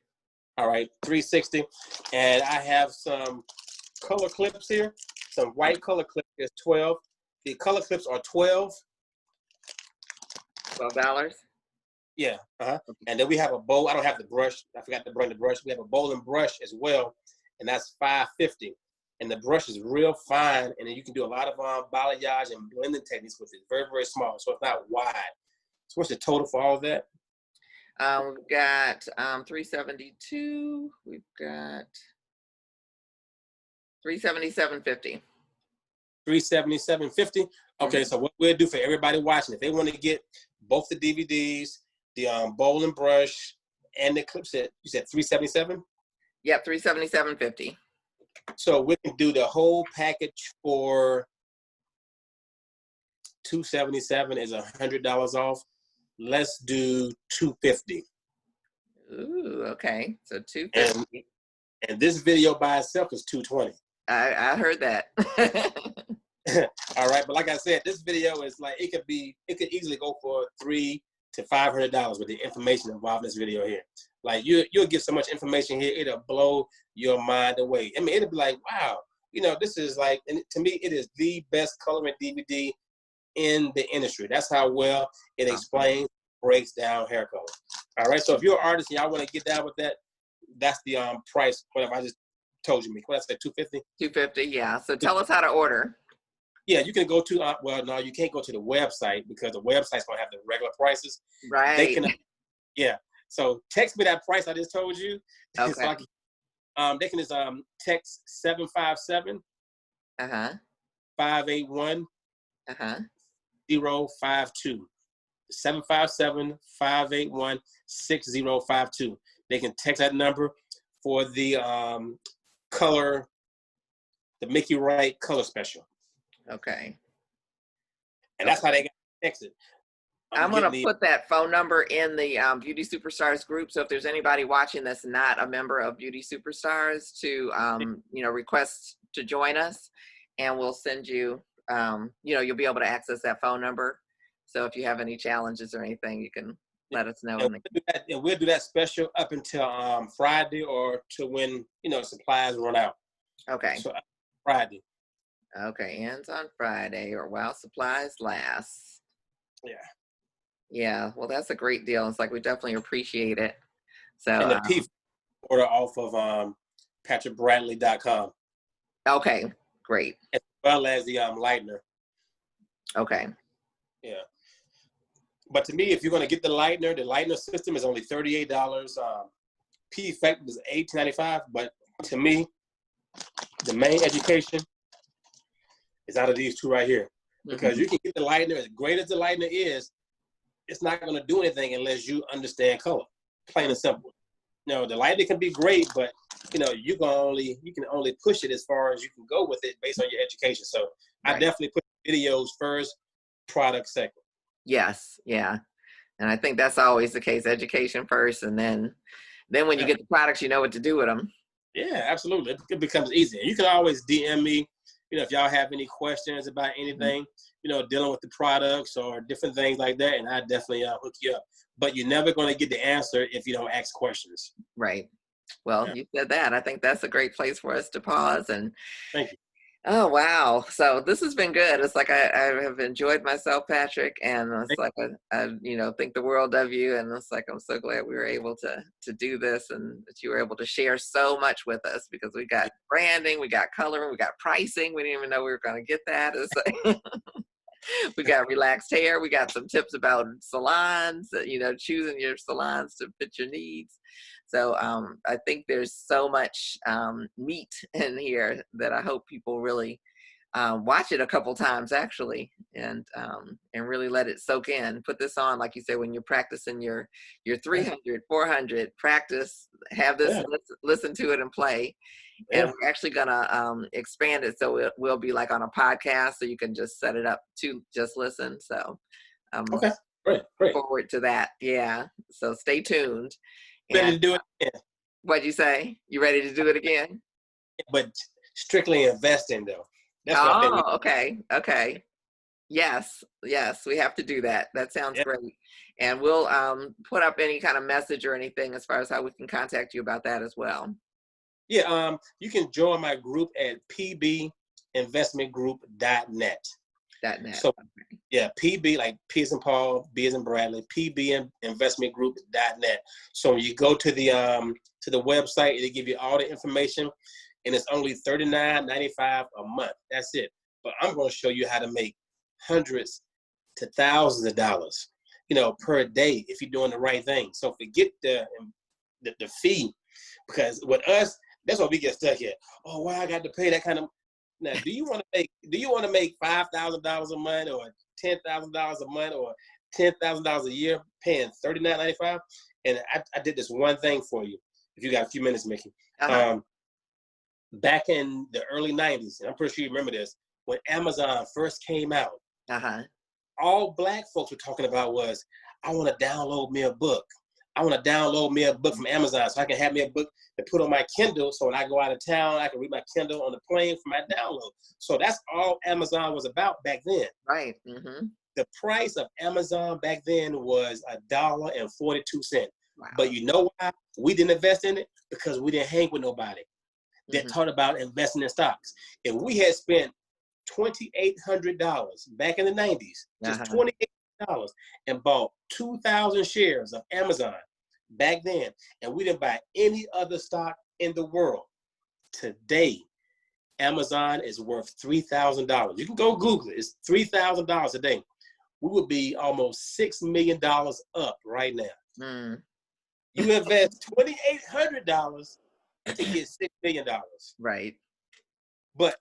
All right, $360. And I have some color clips here. Some white color clips is $12. The color clips are $12. $12. Yeah. And then we have a bowl. I don't have the brush. I forgot to bring the brush. We have a bowl and brush as well, and that's $550. And the brush is real fine, and then you can do a lot of balayage and blending techniques with it. Very, very small, so it's not wide. So what's the total for all of that? We've got $372. We've got $377.50. $377.50. Okay, so what we'll do for everybody watching, if they want to get both the DVDs, the bowl and brush, and the clip set, you said $377? Yep, $377.50. So we can do the whole package for $277 is $100 off. Let's do $250. Ooh, okay. So $250. And this video by itself is $220. I heard that. All right, but like I said, this video is like it could easily go for $300 to $500 with the information involved in this video here. Like you'll get so much information here, it'll blow your mind away. I mean, it'll be like, wow, this is like, and to me, it is the best coloring DVD in the industry. That's how well it explains, breaks down hair color. All right, so if you're an artist and y'all want to get down with that, that's the price. Whatever I just told you, what I said, $250. $250, yeah. So tell us how to order. Yeah, you can go to well, no, you can't go to the website because the website's gonna have the regular prices. Right. They can, yeah. So text me that price I just told you. Okay. So they can just text 757 581 052. 757 581 6052. They can text that number for the the Miki Wright color special. Okay. And that's how they got texted. I'm going to put that phone number in the Beauty Superstars group. So if there's anybody watching that's not a member of Beauty Superstars to, request to join us, and we'll send you, you'll be able to access that phone number. So if you have any challenges or anything, you can let us know. And we'll do that special up until Friday or to when, supplies run out. Okay. So Friday. Okay, ends on Friday or while supplies last. Yeah. Yeah, well, that's a great deal. It's like we definitely appreciate it. So and the P order off of patricbradley.com. Okay, great. As well as the lightener. Okay. Yeah. But to me, if you're going to get the lightener system is only $38. P Effect is $18.95. But to me, the main education is out of these two right here. Because you can get the lightener, as great as the lightener is, it's not going to do anything unless you understand color, plain and simple. The lightener can be great, but you can only push it as far as you can go with it based on your education. So right. I definitely put videos first, product second. Yes, yeah, and I think that's always the case: education first, and then when you get the products, you know what to do with them. Yeah, absolutely. It becomes easy. You can always DM me. If y'all have any questions about anything, dealing with the products or different things like that, and I definitely hook you up. But you're never going to get the answer if you don't ask questions. Right. Well, you said that. I think that's a great place for us to pause. And thank you. Oh, wow. So this has been good. It's like I have enjoyed myself, Patrick, and it's like I think the world of you. And it's like I'm so glad we were able to do this and that you were able to share so much with us, because we got branding, we got coloring, we got pricing. We didn't even know we were going to get that. It's like We got relaxed hair. We got some tips about salons, choosing your salons to fit your needs. So I think there's so much meat in here that I hope people really watch it a couple times actually, and really let it soak in. Put this on, like you said, when you're practicing your 300, 400, practice, have this, Yeah. listen to it and play. Yeah. And we're actually gonna expand it so it will be like on a podcast, so you can just set it up to just listen. So Okay, great. forward to that. Yeah. So stay tuned. Ready And to do it again. what'd you say? You ready to do it again? But strictly investing though. That's what I think. Okay. Yes, we have to do that. That sounds Yeah. great. And we'll put up any kind of message or anything as far as how we can contact you about that as well. Yeah, you can join my group at pbinvestmentgroup.net. .net. So yeah, PB, like P as in Paul, B as in Bradley, pbinvestmentgroup.net. So when you go to the website, it'll give you all the information, and it's only $39.95 a month. That's it. But I'm going to show you how to make hundreds to thousands of dollars, per day if you're doing the right thing. So forget the fee, because with us, that's why we get stuck here. Oh, why I got to pay that kind of. Now, do you want to make $5,000 a month, or $10,000 a month, or $10,000 a year, paying $39.95? And I did this one thing for you. If you got a few minutes, Miki. Back in the early '90s, and I'm pretty sure you remember this, when Amazon first came out, all Black folks were talking about was, I want to download me a book. I want to download me a book from Amazon so I can have me a book to put on my Kindle, so when I go out of town, I can read my Kindle on the plane for my download. So that's all Amazon was about back then. Right. Mm-hmm. The price of Amazon back then was $1.42. Wow. But you know why we didn't invest in it? Because we didn't hang with nobody that taught about investing in stocks. If we had spent $2,800 back in the 90s, just $2,800, and bought 2,000 shares of Amazon back then, and we didn't buy any other stock in the world, today, Amazon is worth $3,000. You can go Google it. It's $3,000 a day. We would be almost $6 million up right now. You invest $2,800 to get $6 million. Right. But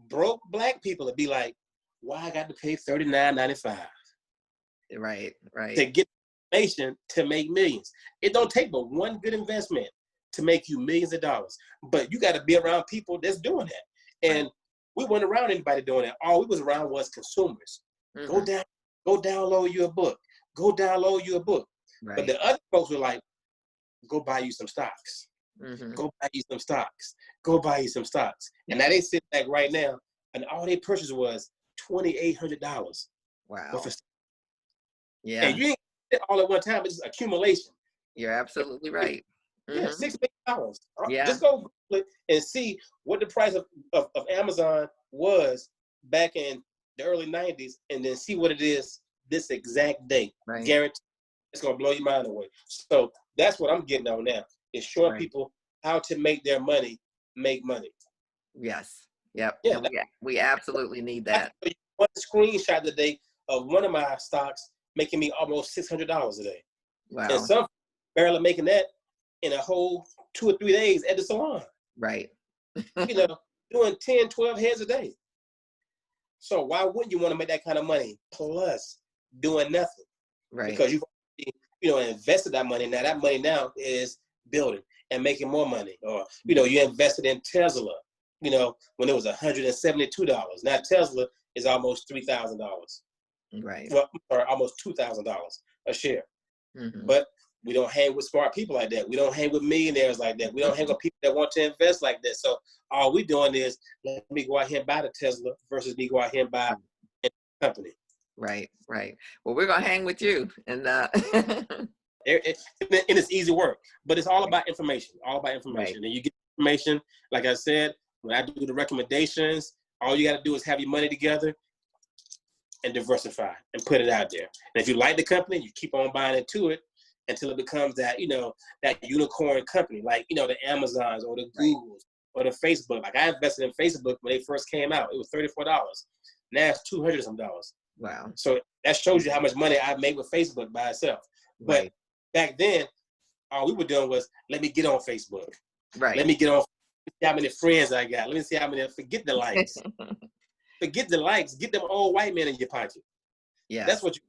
broke Black people would be like, why I got to pay $39.95? Right. To get information to make millions. It don't take but one good investment to make you millions of dollars. But you got to be around people that's doing that. And we weren't around anybody doing that. All we was around was consumers. Go download you a book. Go download you a book. Right. But the other folks were like, go buy you some stocks. Go buy you some stocks. Go buy you some stocks. And now they sit back right now, and all they purchased was $2,800. Wow. Yeah. And you ain't get it all at one time. It's accumulation. You're absolutely right. Yeah, $6 million. Yeah. Just go Google it and see what the price of Amazon was back in the early 90s, and then see what it is this exact day. Right. Guaranteed, it's going to blow your mind away. So that's what I'm getting on now, is showing people how to make their money make money. Yes. Yep. Yeah. We absolutely need that. One screenshot today of one of my stocks making me almost $600 a day. Wow. And some barely making that in a whole 2 or 3 days at the salon. Right. Doing 10, 12 heads a day. So why wouldn't you want to make that kind of money plus doing nothing? Right. Because you've invested that money. Now that money now is building and making more money. Or, you invested in Tesla, when it was $172. Now Tesla is almost $3,000. Right. Well, or almost $2,000 a share. But we don't hang with smart people like that. We don't hang with millionaires like that. We don't hang with people that want to invest like that. So all we doing is, let me go out here and buy the Tesla versus me go out here and buy a company. Right. Well, we're going to hang with you. And it's easy work, but it's all about information, Right. And you get information, like I said, when I do the recommendations, all you got to do is have your money together and diversify and put it out there. And if you like the company, you keep on buying into it until it becomes that, that unicorn company, like, the Amazons or the Googles or the Facebook. Like I invested in Facebook when they first came out. It was $34. Now it's $200 some. Wow. So that shows you how much money I made with Facebook by itself. But Right. back then, all we were doing was, let me get on Facebook. Right. Let me get on. See how many friends I got. Let me see how many. Forget the likes. Forget the likes. Get them old white men in your pocket. Yes. That's what you.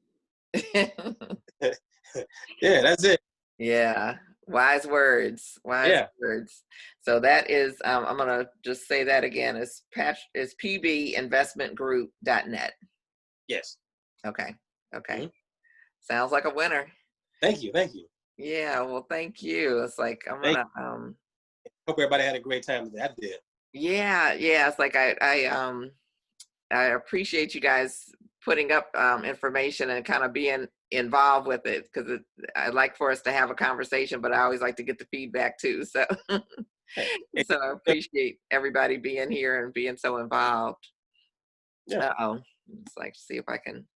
Yeah, that's it. Yeah. Wise words. Wise words. So that is, I'm going to just say that again. It's pbinvestmentgroup.net. Yes. Okay. Okay. Mm-hmm. Sounds like a winner. Thank you. Thank you. Yeah. Well, thank you. It's like, I'm going to, hope everybody had a great time today. I did. Yeah. Yeah. It's like, I appreciate you guys putting up information and kind of being involved with it, because I'd like for us to have a conversation, but I always like to get the feedback too. So, so I appreciate everybody being here and being so involved. Yeah. It's like, see if I can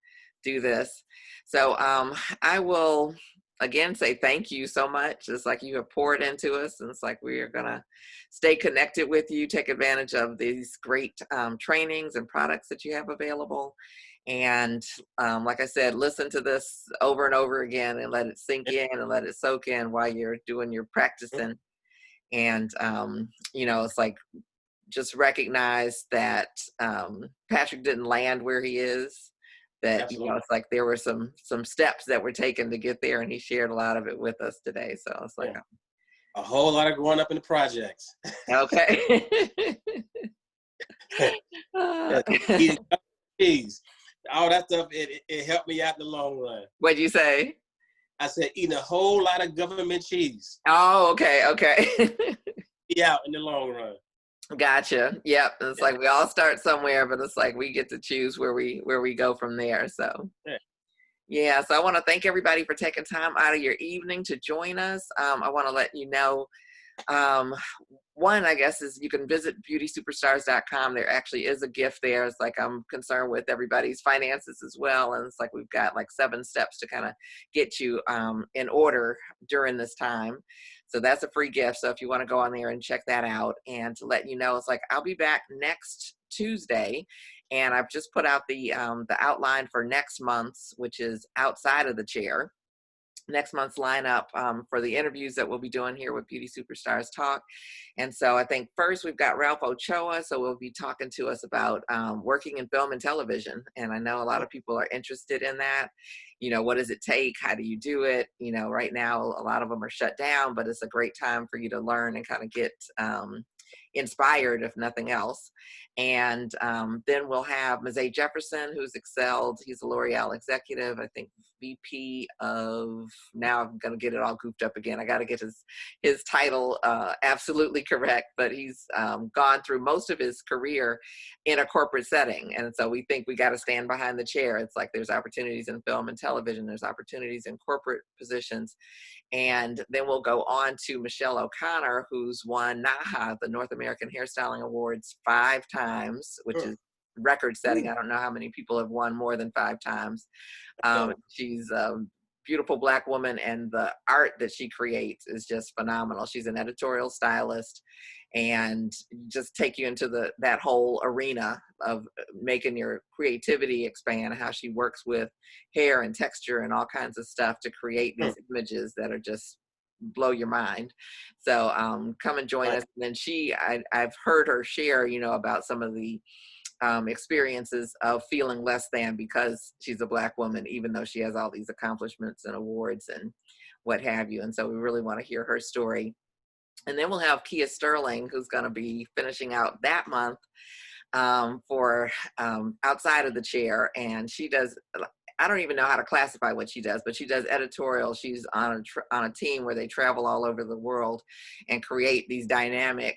do this. So I will again say thank you so much. It's like you have poured into us, and it's like we are gonna stay connected with you, take advantage of these great trainings and products that you have available. And like I said, listen to this over and over again and let it sink in and let it soak in while you're doing your practicing. And it's like, just recognize that Patric didn't land where he is. That Absolutely. it's like there were some steps that were taken to get there, and he shared a lot of it with us today. So it's like a whole lot of growing up in the projects. Okay. Eating cheese, all that stuff. It helped me out in the long run. What'd you say? I said eating a whole lot of government cheese. Oh, okay. Be out in the long run. Gotcha. Yep. It's like we all start somewhere, but it's like we get to choose where we go from there. So yeah. So I want to thank everybody for taking time out of your evening to join us. I want to let you know, one, I guess, is you can visit beautysuperstars.com. There actually is a gift there. It's like I'm concerned with everybody's finances as well. And it's like we've got like 7 steps to kind of get you in order during this time. So that's a free gift. So if you want to go on there and check that out, and to let you know, it's like I'll be back next Tuesday, and I've just put out the outline for next month's, which is Outside of the Chair. Next month's lineup for the interviews that we'll be doing here with Beauty Superstars Talk. And so I think first we've got Ralph Ochoa, so we'll be talking to us about working in film and television. And I know a lot of people are interested in that. What does it take? How do you do it? Right now a lot of them are shut down, but it's a great time for you to learn and kind of get inspired, if nothing else. And then we'll have Mazay Jefferson, who's excelled. He's a L'Oreal executive, I think VP of, now I'm going to get it all goofed up again. I got to get his title absolutely correct, but he's gone through most of his career in a corporate setting. And so we think we got to stand behind the chair. It's like there's opportunities in film and television. There's opportunities in corporate positions. And then we'll go on to Michelle O'Connor, who's won NAHA, the North American Hairstyling Awards, 5 times, which is record setting. I don't know how many people have won more than 5 times. She's a beautiful Black woman, and the art that she creates is just phenomenal. She's an editorial stylist, and just take you into that whole arena of making your creativity expand, how she works with hair and texture and all kinds of stuff to create these images that are just blow your mind. So come and join us. And then I've heard her share, about some of the experiences of feeling less than because she's a Black woman, even though she has all these accomplishments and awards and what have you. And so we really want to hear her story. And then we'll have Kia Sterling, who's going to be finishing out that month for Outside of the Chair. And she does, I don't even know how to classify what she does, but she does editorial. She's on a team where they travel all over the world and create these dynamic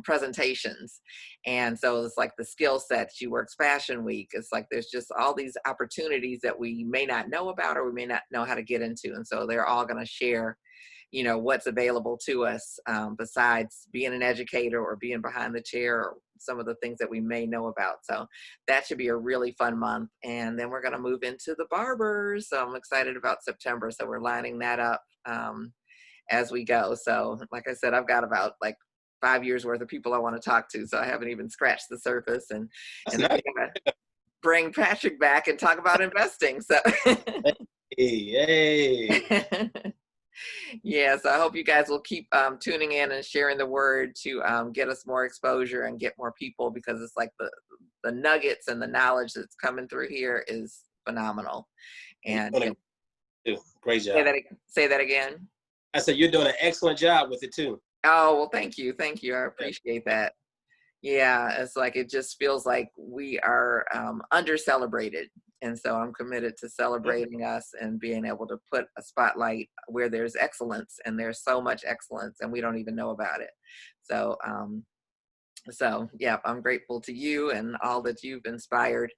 presentations. And so it's like the skill set. She works Fashion Week. It's like there's just all these opportunities that we may not know about or we may not know how to get into. And so they're all going to share what's available to us besides being an educator or being behind the chair, or some of the things that we may know about. So that should be a really fun month. And then we're going to move into the barbers. So I'm excited about September. So we're lining that up as we go. So like I said, I've got about like 5 years worth of people I want to talk to. So I haven't even scratched the surface. And then nice. we're gonna bring Patric back and talk about investing. So hey. yeah, so I hope you guys will keep tuning in and sharing the word to get us more exposure and get more people, because it's like the nuggets and the knowledge that's coming through here is phenomenal. And great job. Say that again. I said you're doing an excellent job with it too. Oh, well, thank you. I appreciate that. Yeah, it's like it just feels like we are under celebrated. And so I'm committed to celebrating us and being able to put a spotlight where there's excellence, and there's so much excellence and we don't even know about it. So, yeah, I'm grateful to you and all that you've inspired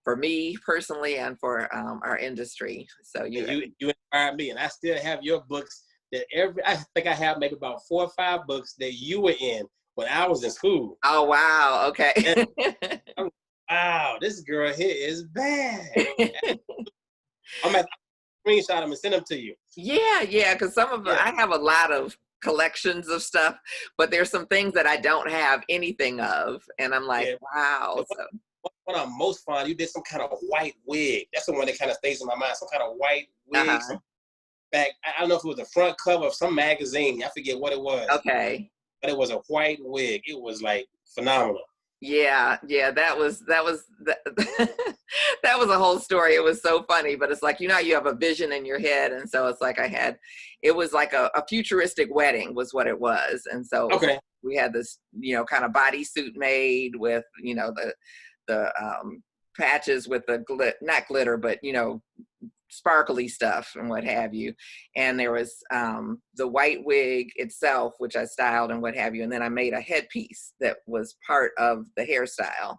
for me personally and for our industry. So you inspired me, and I still have your books that I think I have maybe about 4 or 5 books that you were in when I was in school. Oh, wow. Okay. Wow, this girl here is bad. I'm going to screenshot them and send them to you. Yeah, because I have a lot of collections of stuff, but there's some things that I don't have anything of. And I'm like, wow. What I'm most fond, you did some kind of white wig. That's the one that kind of stays in my mind. Some kind of white wig. I don't know if it was the front cover of some magazine. I forget what it was. Okay. But it was a white wig. It was like phenomenal. Yeah, that was that was a whole story. It was so funny, but it's like, you have a vision in your head. And so it's like it was like a futuristic wedding was what it was. And so we had this, kind of bodysuit made with, the patches with the not glitter, but, sparkly stuff and what have you. And there was the white wig itself, which I styled and what have you. And then I made a headpiece that was part of the hairstyle.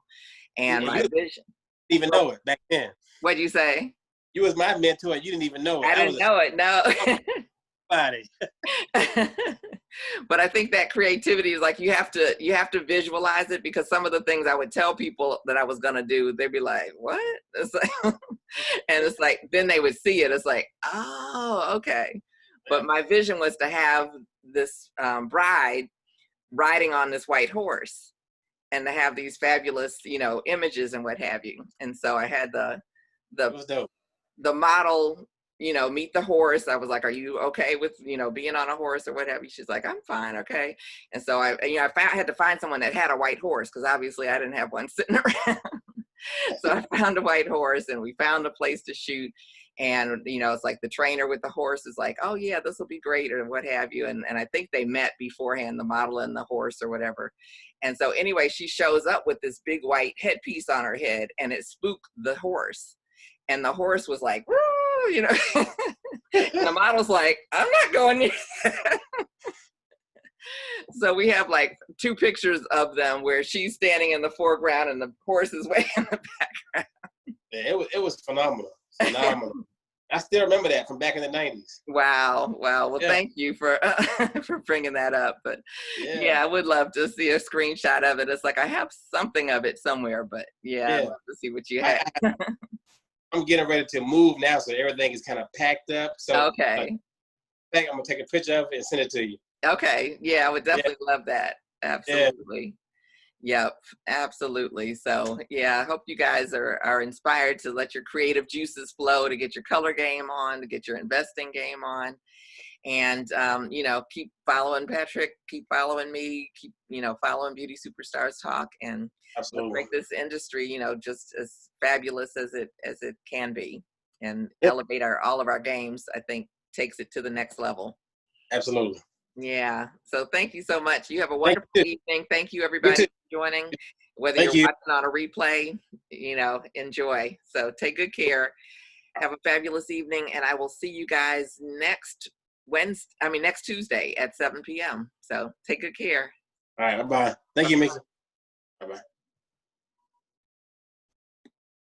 And my vision. Didn't even know it back then. What'd you say? You was my mentor. You didn't even know it. I didn't know it. No. But I think that creativity is like you have to visualize it, because some of the things I would tell people that I was gonna do, they'd be like, "What?" It's like, and it's like then they would see it. It's like, oh, okay. But my vision was to have this bride riding on this white horse, and to have these fabulous, images and what have you. And so I had the model, meet the horse. I was like, "Are you okay with, being on a horse or what have you?" She's like, "I'm fine, okay." And so I had to find someone that had a white horse, because obviously I didn't have one sitting around. So I found a white horse, and we found a place to shoot. And, it's like the trainer with the horse is like, "Oh yeah, this will be great," or what have you. And I think they met beforehand, the model and the horse or whatever. And so anyway, she shows up with this big white headpiece on her head, and it spooked the horse. And the horse was like, "Woo!" And the model's like, "I'm not going near." So we have like 2 pictures of them where she's standing in the foreground and the horse is way in the background. Yeah, it was phenomenal. I still remember that from back in the 90s. Wow. Well, thank you for for bringing that up. But yeah, I would love to see a screenshot of it. It's like I have something of it somewhere, but I'd love to see what you have. I'm getting ready to move now, so everything is kind of packed up. So okay. I'm gonna take a picture of it and send it to you. Okay. Yeah, I would definitely love that. Absolutely. Yep, absolutely. So yeah, I hope you guys are inspired to let your creative juices flow, to get your color game on, to get your investing game on. And keep following Patric, keep following me, keep following Beauty Superstars Talk, and make this industry just as fabulous as it can be, and elevate all of our games. I think takes it to the next level. Absolutely. Yeah. So thank you so much. You have a wonderful evening. Thank you everybody for joining. Whether you're watching on a replay, enjoy. So take good care. Have a fabulous evening, and I will see you guys next Tuesday at 7 p.m. So take good care. All right. Bye-bye. Thank you, Miki. Bye-bye.